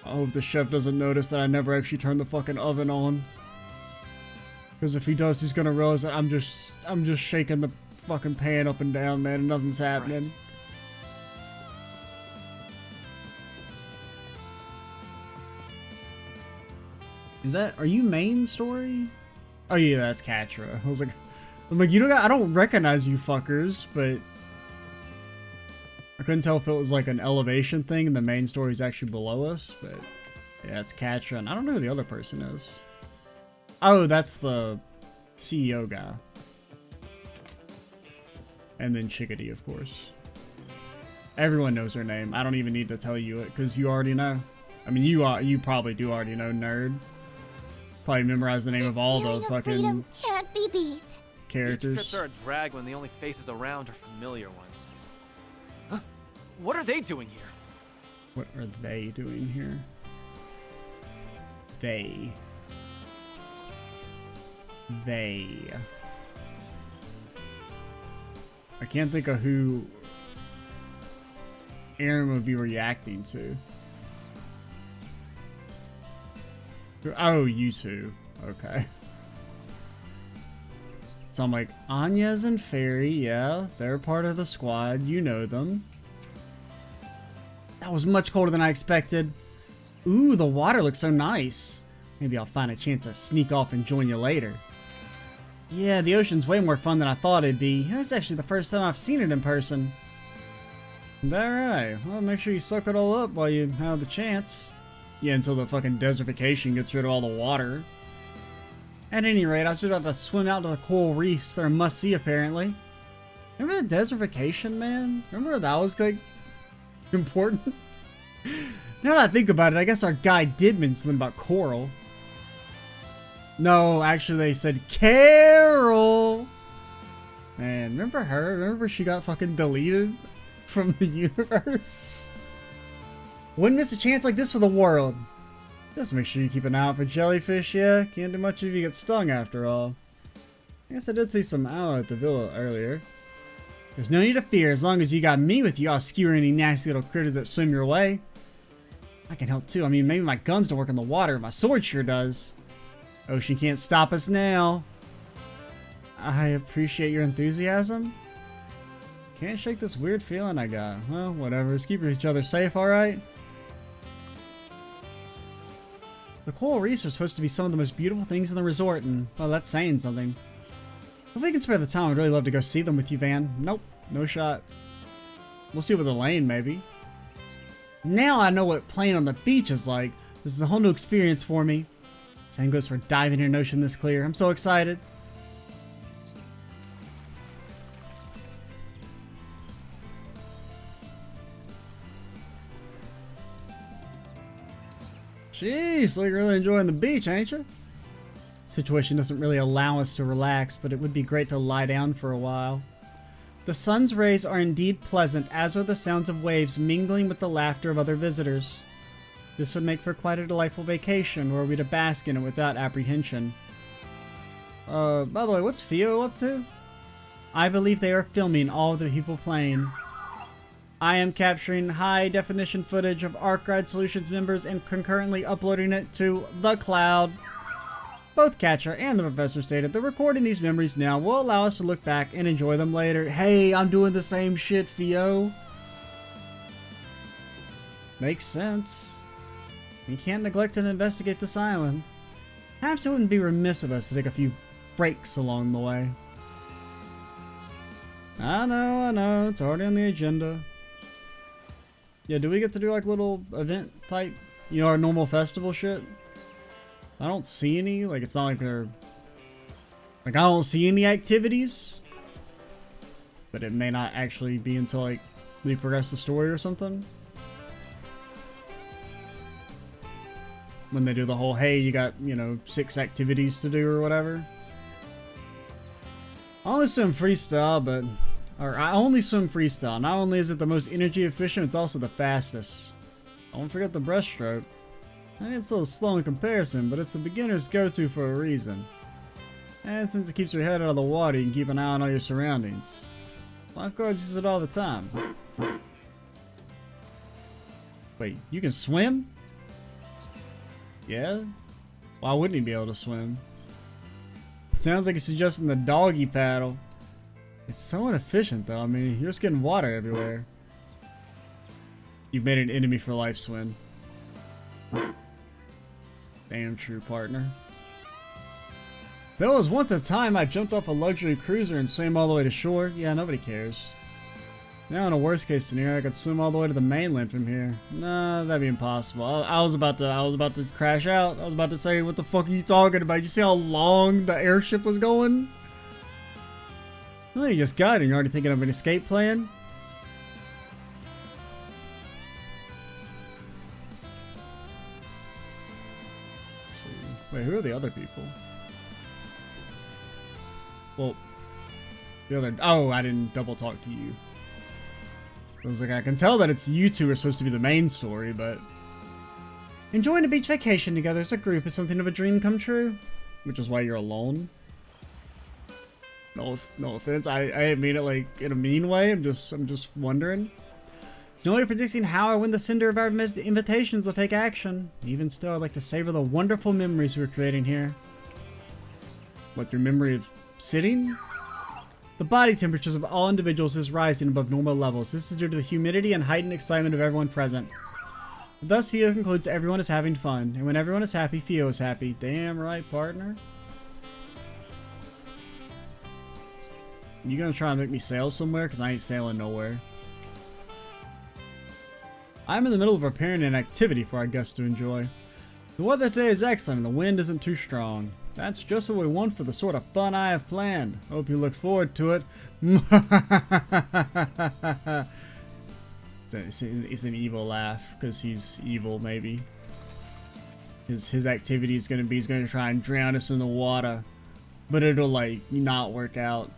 I hope the chef doesn't notice that I never actually turned the fucking oven on. Because if he does, he's gonna realize that I'm just shaking the fucking pan up and down, man, and nothing's happening. Right. Are you main story? Oh yeah, that's Katra. I'm like, I don't recognize you fuckers, but I couldn't tell if it was like an elevation thing and the main story is actually below us, but yeah, it's Katra, and I don't know who the other person is. Oh, that's the CEO guy. And then Chickadee, of course. Everyone knows her name. I don't even need to tell you it, because you already know. I mean, you probably do already know, nerd. Probably memorize the name of all the fucking can't be beat. Characters. These trips are a drag when the only faces around are familiar ones. Huh? What are they doing here? What are they doing here? They. I can't think of who Aaron would be reacting to. Oh, you two. Okay. So I'm like, Anya's and Fairy, yeah, they're part of the squad. You know them. That was much colder than I expected. Ooh, the water looks so nice. Maybe I'll find a chance to sneak off and join you later. Yeah, the ocean's way more fun than I thought it'd be. It's actually the first time I've seen it in person. Alright, well, make sure you soak it all up while you have the chance. Yeah, until the fucking desertification gets rid of all the water. At any rate, I was just about to swim out to the coral reefs. They're a must-see, apparently. Remember the desertification, man? Remember that was, like, important? Now that I think about it, I guess our guy did mention something about coral. No, actually they said Carol! Man, remember her? Remember she got fucking deleted from the universe? Wouldn't miss a chance like this for the world. Just make sure you keep an eye out for jellyfish, yeah? Can't do much if you get stung after all. I guess I did see some owl at the villa earlier. There's no need to fear, as long as you got me with you, I'll skewer any nasty little critters that swim your way. I can help too. I mean, maybe my guns don't work in the water, my sword sure does. Ocean can't stop us now. I appreciate your enthusiasm. Can't shake this weird feeling I got. Well, whatever. Let's keep each other safe, alright? The coral reefs are supposed to be some of the most beautiful things in the resort, and, well, that's saying something. If we can spare the time, I'd really love to go see them with you, Van. Nope, no shot. We'll see with Elaine, maybe. Now I know what playing on the beach is like. This is a whole new experience for me. Same goes for diving in an ocean this clear. I'm so excited. Jeez, like you're really enjoying the beach, ain't you? Situation doesn't really allow us to relax, but it would be great to lie down for a while. The sun's rays are indeed pleasant, as are the sounds of waves mingling with the laughter of other visitors. This would make for quite a delightful vacation, were we to bask in it without apprehension. By the way, what's Theo up to? I believe they are filming all the people playing. I am capturing high-definition footage of ArcRide Solutions members and concurrently uploading it to the cloud. Both Catcher and the professor stated that recording these memories now will allow us to look back and enjoy them later. Hey, I'm doing the same shit, Fio. Makes sense. You can't neglect to investigate this island. Perhaps it wouldn't be remiss of us to take a few breaks along the way. I know, it's already on the agenda. Yeah, do we get to do like little event type, our normal festival shit? I don't see any, like it's not like they're, like I don't see any activities. But it may not actually be until like we progress the story or something. When they do the whole, hey, you got, 6 activities to do or whatever. I only swim freestyle, I only swim freestyle. Not only is it the most energy efficient, it's also the fastest. Don't forget the breaststroke. I mean, it's a little slow in comparison, but it's the beginner's go-to for a reason. And since it keeps your head out of the water, you can keep an eye on all your surroundings. Lifeguards use it all the time. Wait, you can swim? Yeah? Why wouldn't he be able to swim? Sounds like he's suggesting the doggy paddle. It's so inefficient though, I mean, you're just getting water everywhere. You've made an enemy for life, Swin. Damn true, partner. There was once a time I jumped off a luxury cruiser and swam all the way to shore. Yeah, nobody cares. Now in a worst case scenario, I could swim all the way to the mainland from here. Nah, that'd be impossible. I was about to crash out. I was about to say, what the fuck are you talking about? You see how long the airship was going? No, you just got it. You're already thinking of an escape plan? Let's see. Wait, who are the other people? Well, I didn't double talk to you. I was like, I can tell that it's you two are supposed to be the main story, but... Enjoying a beach vacation together as a group is something of a dream come true. Which is why you're alone. No offense, I didn't mean it like in a mean way, I'm just wondering. There's no way of predicting how or when the sender of our invitations will take action. Even still, I'd like to savor the wonderful memories we're creating here. What, your memory of sitting? The body temperatures of all individuals is rising above normal levels. This is due to the humidity and heightened excitement of everyone present. Thus, Fio concludes everyone is having fun. And when everyone is happy, Fio is happy. Damn right, partner. You gonna try and make me sail somewhere? Because I ain't sailing nowhere. I'm in the middle of preparing an activity for our guests to enjoy. The weather today is excellent and the wind isn't too strong. That's just what we want for the sort of fun I have planned. Hope you look forward to it. It's an evil laugh, because he's evil, maybe. His activity is going to be, he's going to try and drown us in the water. But it'll, like, not work out.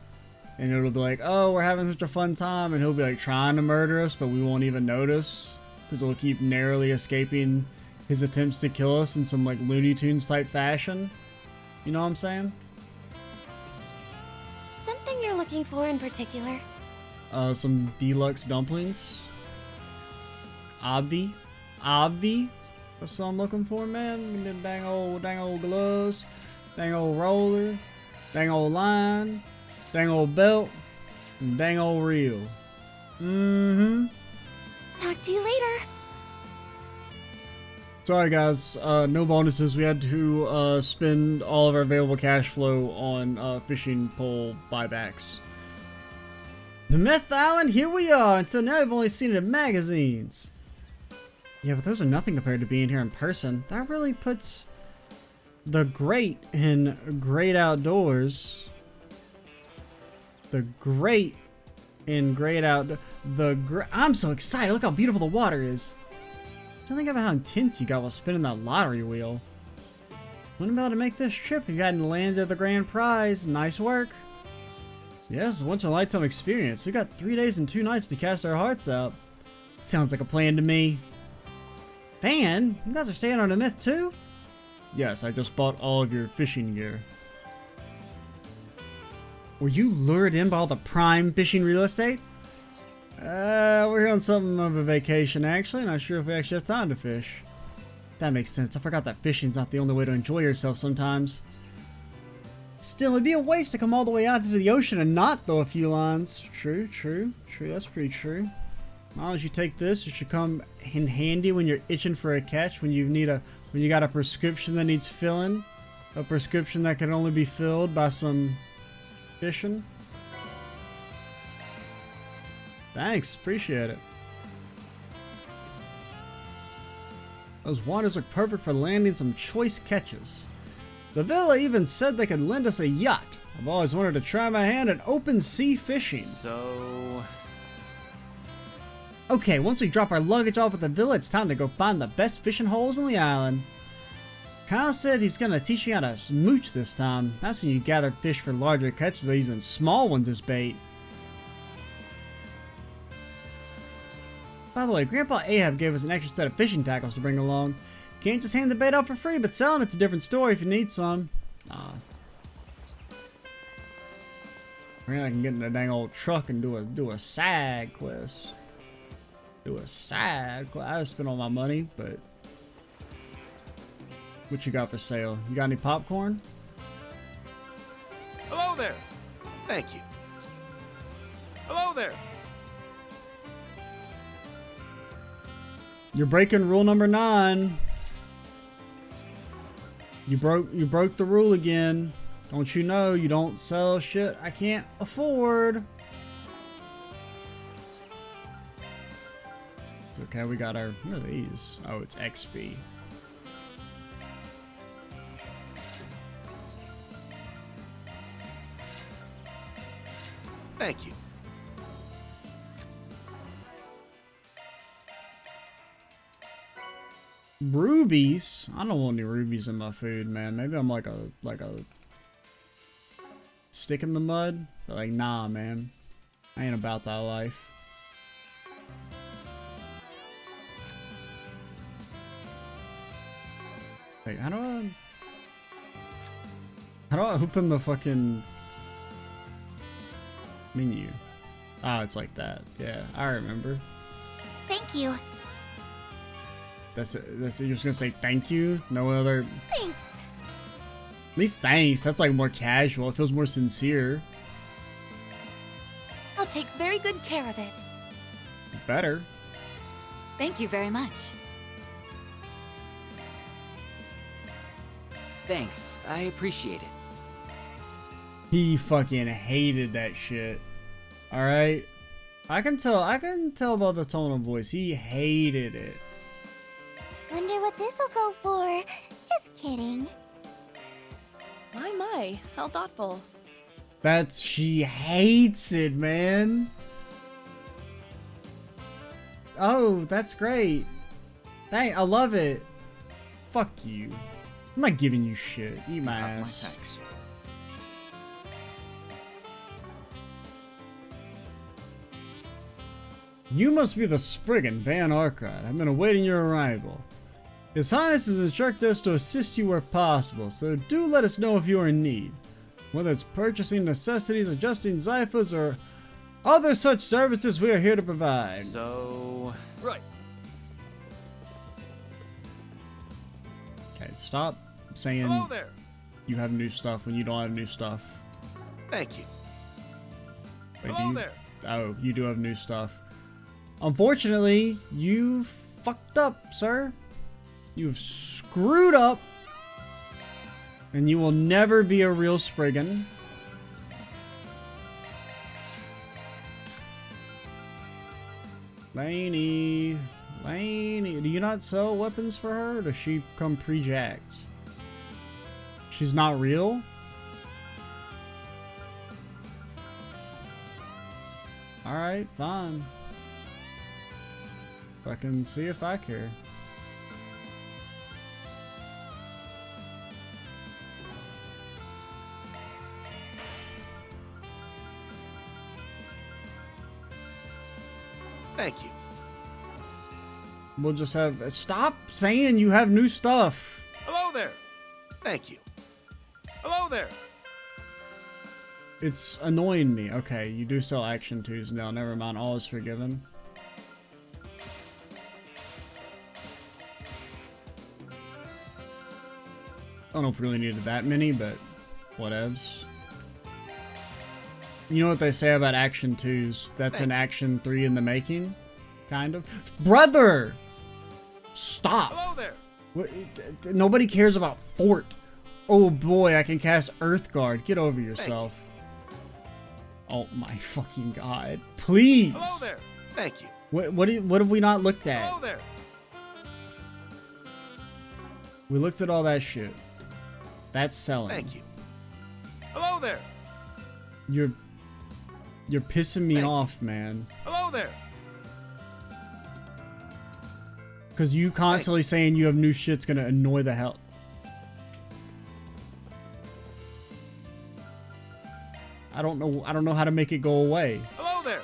And it'll be like, oh, we're having such a fun time. And he'll be, like, trying to murder us, but we won't even notice. Because we'll keep narrowly escaping his attempts to kill us in some, like, Looney Tunes type fashion. You know what I'm saying? Something you're looking for in particular? Some deluxe dumplings. Obvi. That's what I'm looking for, man. Them dang old gloves. Dang old roller. Dang old line. Dang old belt. And dang old reel. Mm-hmm. Talk to you later. Sorry guys, no bonuses. We had to spend all of our available cash flow on fishing pole buybacks. The Myth Island, here we are! Until now I've only seen it in magazines. Yeah, but those are nothing compared to being here in person. That really puts the great in great outdoors. The great in great out. I'm so excited! Look how beautiful the water is. Don't think about how intense you got while spinning that lottery wheel. Wouldn't be able to make this trip if you hadn't landed the grand prize. Nice work. Yes, once a lifetime experience. We got 3 days and 2 nights to cast our hearts out. Sounds like a plan to me. Fan, you guys are staying on the Myth too? Yes, I just bought all of your fishing gear. Were you lured in by all the prime fishing real estate? We're here on something of a vacation, actually. Not sure if we actually have time to fish. That makes sense. I forgot that fishing's not the only way to enjoy yourself sometimes. Still, it'd be a waste to come all the way out into the ocean and not throw a few lines. True. That's pretty true. As long as you take this, it should come in handy when you're itching for a catch, when you got a prescription that needs filling. A prescription that can only be filled by some fishing. Thanks, appreciate it. Those waters look perfect for landing some choice catches. The villa even said they could lend us a yacht. I've always wanted to try my hand at open sea fishing. So... Okay, once we drop our luggage off at the villa, it's time to go find the best fishing holes on the island. Kyle said he's gonna teach me how to smooch this time. That's when you gather fish for larger catches by using small ones as bait. By the way, Grandpa Ahab gave us an extra set of fishing tackles to bring along. Can't just hand the bait out for free, but selling it's a different story if you need some. Nah. Maybe I can get in the dang old truck and do a side quest. Do a side quest. I just spent all my money, but... What you got for sale? You got any popcorn? Hello there. Thank you. Hello there. You're breaking rule number 9. You broke the rule again. Don't you know you don't sell shit I can't afford? It's okay, we got our... What are these? Oh, it's XP. Thank you. Rubies? I don't want any rubies in my food, man. Maybe I'm like a stick in the mud, but like, nah, man. I ain't about that life. Wait, how do I open the fucking menu? Oh, it's like that. Yeah, I remember. Thank you. That's it. You're just gonna say thank you? No other... Thanks. At least thanks. That's like more casual. It feels more sincere. I'll take very good care of it. Better. Thank you very much. Thanks, I appreciate it. He fucking hated that shit. Alright? I can tell by the tone of voice. He hated it. Wonder what this'll go for. Just kidding. My, how thoughtful. She hates it, man. Oh, that's great. I love it. Fuck you. I'm not giving you shit. Eat my ass. You must be the Spriggan Van Arkride. I've been awaiting your arrival. His Highness has instructed us to assist you where possible, so do let us know if you are in need. Whether it's purchasing necessities, adjusting Zyphas, or other such services, we are here to provide. So... Right. Okay, stop saying Hello there. You have new stuff when you don't have new stuff. Thank you. Wait, Hello there. Oh, you do have new stuff. Unfortunately, you fucked up, sir. You've screwed up. And you will never be a real Spriggan. Lainey, do you not sell weapons for her? Or does she come pre-jacked? She's not real? Alright, fine. Fucking see if I care. Thank you. We'll just have... Stop saying you have new stuff. Hello there. Thank you. Hello there. It's annoying me. Okay, you do sell action 2s now. Never mind. All is forgiven. I don't know if we really needed that many, but whatevs. You know what they say about action 2s? That's an action 3 in the making? Kind of. Brother! Stop! Hello there! What, nobody cares about Fort. Oh boy, I can cast Earthguard. Get over yourself. Oh my fucking god. Please! Hello there! Thank you. What have we not looked at? Hello there! We looked at all that shit. That's selling. Thank you. Hello there! You're pissing me off, man. Hello there! Because you constantly saying you have new shit's gonna annoy the hell. I don't know how to make it go away. Hello there!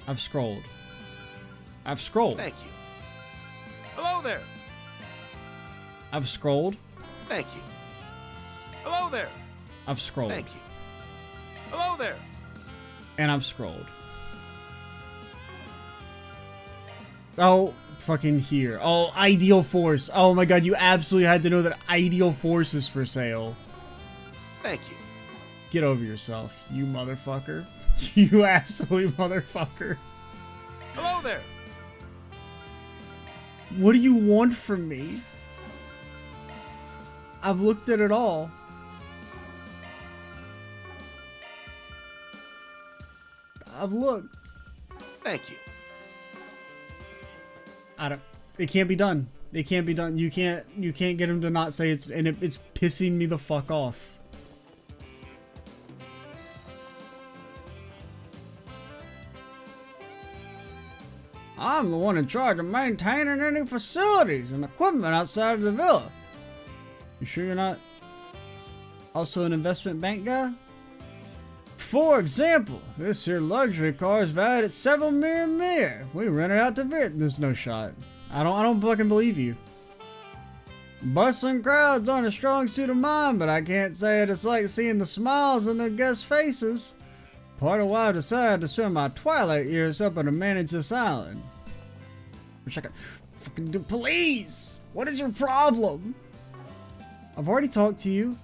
I've scrolled. I've scrolled. Thank you. Hello there! I've scrolled. Thank you. Hello there! I've scrolled. Thank you. Hello there! And I've scrolled. Oh, fucking here. Oh, Ideal Force. Oh my god, you absolutely had to know that Ideal Force is for sale. Thank you. Get over yourself, you motherfucker. You absolute motherfucker. Hello there! What do you want from me? I've looked at it all. I've looked. Thank you. It can't be done. It can't be done. You can't get him to not say it's, and it's pissing me the fuck off. I'm the one in charge of maintaining any facilities and equipment outside of the villa. You sure you're not also an investment bank guy? For example, this here luxury car is valued at several million. We rent it out to Viet. There's no shot. I don't fucking believe you. Bustling crowds aren't a strong suit of mine, but I can't say it. It's like seeing the smiles on their guests' faces. Part of why I decided to spend my twilight years helping to manage this island. Wish I could fucking do. Please! What is your problem? I've already talked to you.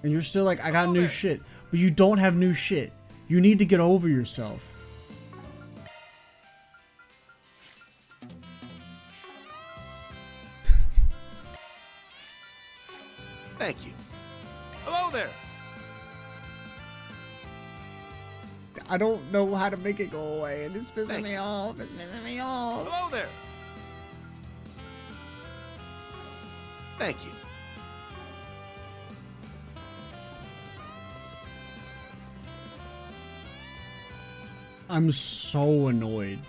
And you're still like, I got new shit. But you don't have new shit. You need to get over yourself. Thank you. Hello there! I don't know how to make it go away, and it's pissing me off. It's pissing me off. Hello there! Thank you. I'm so annoyed.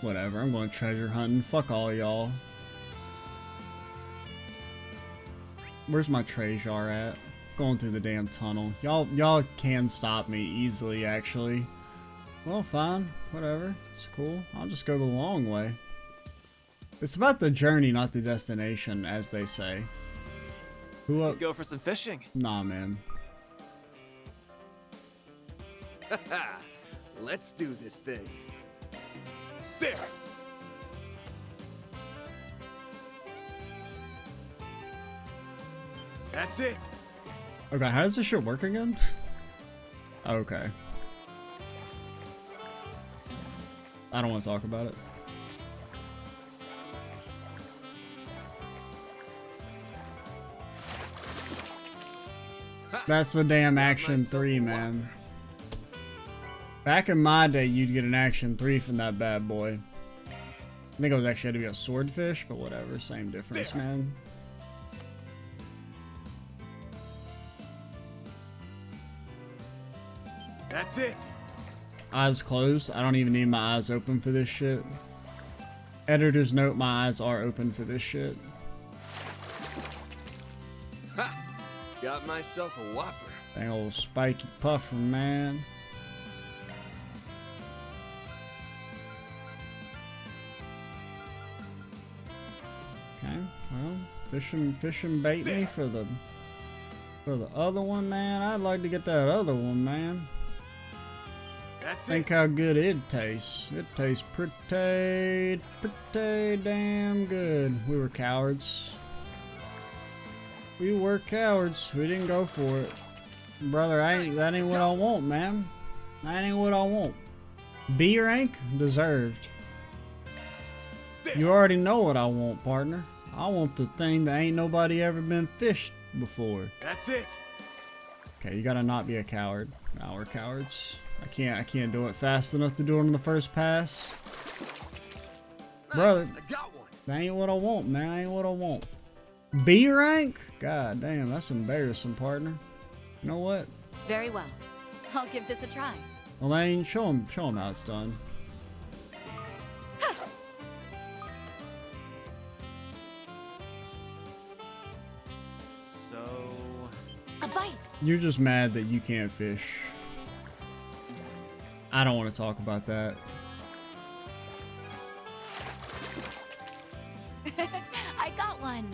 Whatever, I'm going treasure hunting. Fuck all y'all. Where's my treasure at? Going through the damn tunnel. Y'all can stop me easily, actually. Well, fine. Whatever. It's cool. I'll just go the long way. It's about the journey, not the destination, as they say. Who up? Go for some fishing. Nah, man. Let's do this thing. There! That's it! Okay, how does this shit work again? Okay. I don't want to talk about it. That's the damn Action 3, man. Back in my day, you'd get an Action 3 from that bad boy. I think it was actually had to be a swordfish, but whatever, same difference, man. That's it! Eyes closed. I don't even need my eyes open for this shit. Editor's note, my eyes are open for this shit. Ha! Got myself a whopper. Dang old spiky puffer, man. Okay, well, fishing bait me for the other one, man. I'd like to get that other one, man. Think how good it tastes. It tastes pretty damn good. We were cowards. We were cowards. We didn't go for it. Brother, that ain't what I want, man. That ain't what I want. B rank? Deserved. You already know what I want, partner. I want the thing that ain't nobody ever been fished before. That's it. Okay, you gotta not be a coward. Now we're cowards. I can't do it fast enough to do it on the first pass. Nice, brother, I got one. That ain't what I want, man. That ain't what I want. B rank? God damn, that's embarrassing, partner. You know what? Very well. I'll give this a try. Well, Lane, show him how it's done. A bite. You're just mad that you can't fish. I don't want to talk about that. I got one.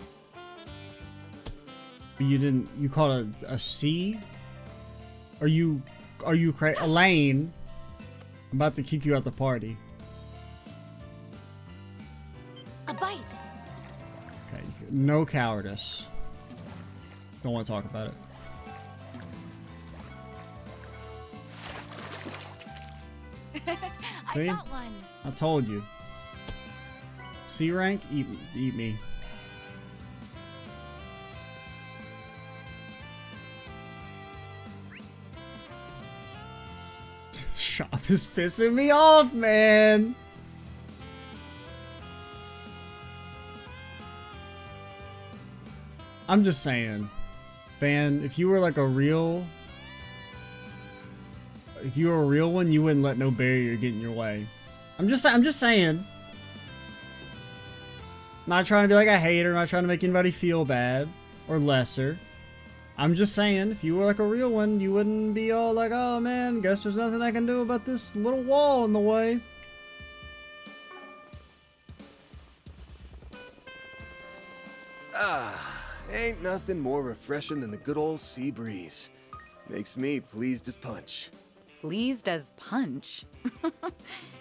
You caught a C? Are you Elaine? I'm about to kick you out the party. A bite. Okay, no cowardice. Don't want to talk about it. See? I got one. I told you. C rank? Eat me. Shop is pissing me off, man. I'm just saying, Van, if you were like a real... If you were a real one, you wouldn't let no barrier get in your way. I'm just saying. Not trying to be like a hater, not trying to make anybody feel bad or lesser. I'm just saying, if you were like a real one, you wouldn't be all like, oh man, guess there's nothing I can do about this little wall in the way. Ain't nothing more refreshing than the good old sea breeze. Makes me pleased as punch. Pleased as punch?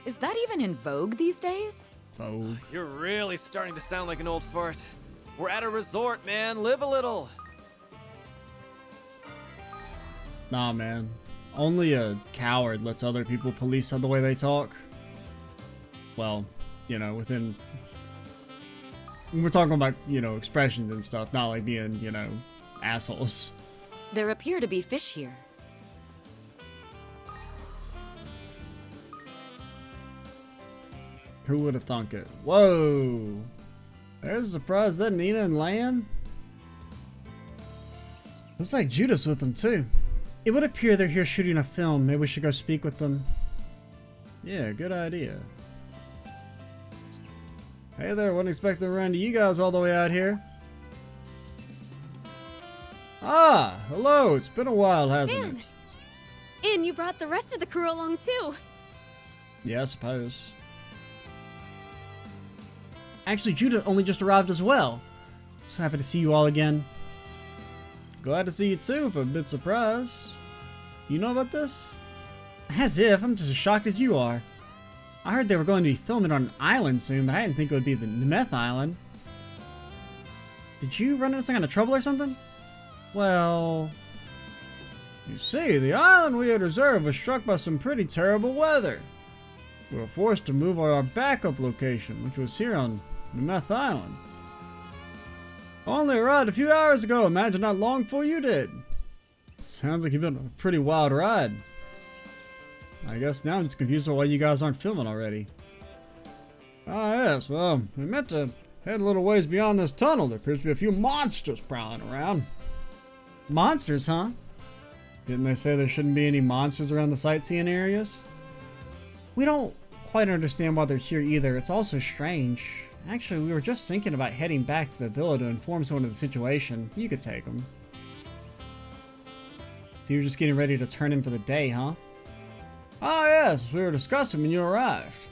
Is that even in vogue these days? Vogue. You're really starting to sound like an old fart. We're at a resort, man. Live a little. Nah, man. Only a coward lets other people police the way they talk. Well, you know, within... We're talking about, you know, expressions and stuff, not like being, you know, assholes. There appear to be fish here. Who would have thunk it? Whoa! There's a surprise that Nina and Lamb. Looks like Judas with them too. It would appear they're here shooting a film. Maybe we should go speak with them. Yeah, good idea. Hey there, wasn't expecting to run into you guys all the way out here. Ah, hello, it's been a while, hasn't it? And you brought the rest of the crew along too. Yeah, I suppose. Actually, Judith only just arrived as well. So happy to see you all again. Glad to see you too, if I'm a bit surprised. You know about this? As if, I'm just as shocked as you are. I heard they were going to be filming on an island soon, but I didn't think it would be the Meth Island. Did you run into some kind of trouble or something? Well... You see, the island we had reserved was struck by some pretty terrible weather. We were forced to move our backup location, which was here on Meth Island. Only arrived a few hours ago. Imagine how long before you did. Sounds like you've been on a pretty wild ride. I guess now I'm just confused about why you guys aren't filming already. Ah, yes. Well, we meant to head a little ways beyond this tunnel. There appears to be a few monsters prowling around. Monsters, huh? Didn't they say there shouldn't be any monsters around the sightseeing areas? We don't quite understand why they're here either. It's also strange. Actually, we were just thinking about heading back to the villa to inform someone of the situation. You could take them. So you were just getting ready to turn in for the day, huh? Ah, yes, we were discussing when you arrived.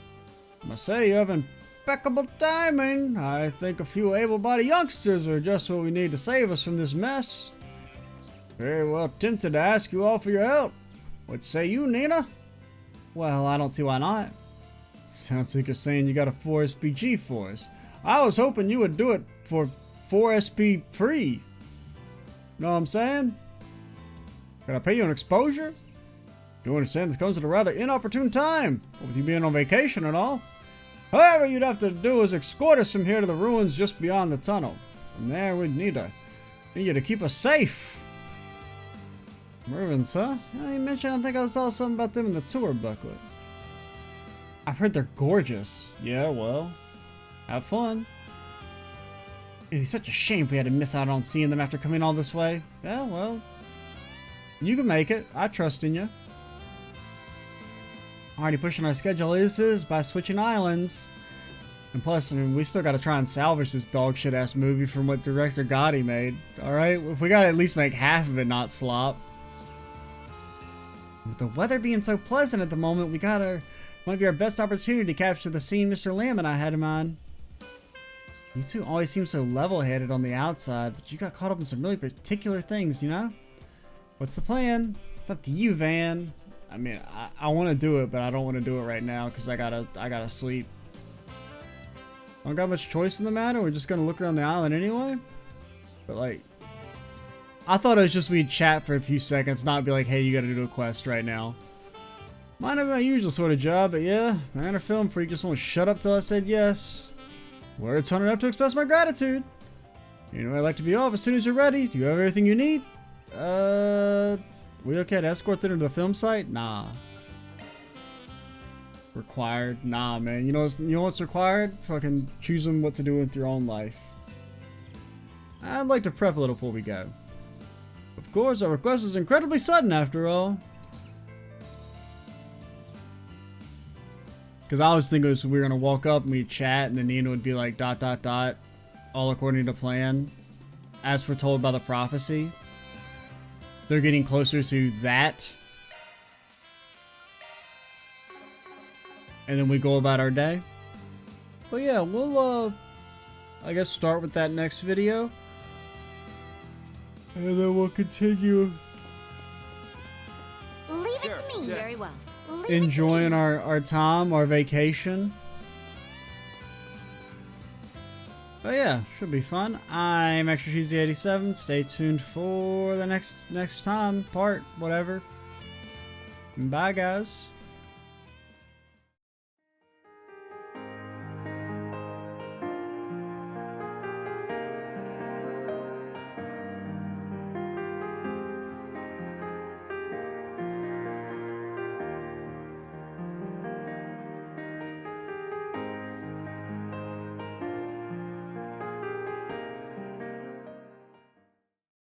I must say, you haven't impeccable timing. I think a few able-bodied youngsters are just what we need to save us from this mess. Very well tempted to ask you all for your help. What say you, Nina? Well, I don't see why not. Sounds like you're saying you got a 4 SPG for us. I was hoping you would do it for 4 SP free. Know what I'm saying? Can I pay you an exposure? You understand this comes at a rather inopportune time, with you being on vacation and all. However, you'd have to do is escort us from here to the ruins just beyond the tunnel. From there, we'd need you to keep us safe. Mervyn's, huh? Yeah, you mentioned I think I saw something about them in the tour booklet. I've heard they're gorgeous. Yeah, well, have fun. It'd be such a shame if we had to miss out on seeing them after coming all this way. Yeah, well, you can make it. I trust in you. Already pushing our schedule is by switching islands. And plus, I mean, we still gotta try and salvage this dog shit ass movie from what director Gotti made. Alright? If we gotta at least make half of it not slop. With the weather being so pleasant at the moment, might be our best opportunity to capture the scene Mr. Lamb and I had in mind. You two always seem so level-headed on the outside, but you got caught up in some really particular things, you know? What's the plan? It's up to you, Van. I mean, I want to do it, but I don't want to do it right now because I gotta sleep. I don't got much choice in the matter. We're just gonna look around the island anyway. But like, I thought it was just we'd chat for a few seconds, not be like, hey, you gotta do a quest right now. Might not be my usual sort of job, but yeah, man, a film freak just won't shut up till I said yes. Words turning up to express my gratitude. You know, I'd like to be off as soon as you're ready. Do you have everything you need? We okay to escort them to the film site? Nah. Required? Nah, man. You know what's required? Fucking choosing what to do with your own life. I'd like to prep a little before we go. Of course, our request was incredibly sudden after all. Because I was thinking we were going to walk up and we'd chat and then Nina would be like ... all according to plan. As foretold by the prophecy. They're getting closer to that. And then we go about our day. But yeah, we'll, I guess start with that next video. And then we'll continue Leave it to me. Very well. enjoying our time, our vacation. But yeah, should be fun. I'm Extra Cheesy 87. Stay tuned for the next time, part, whatever. Bye, guys.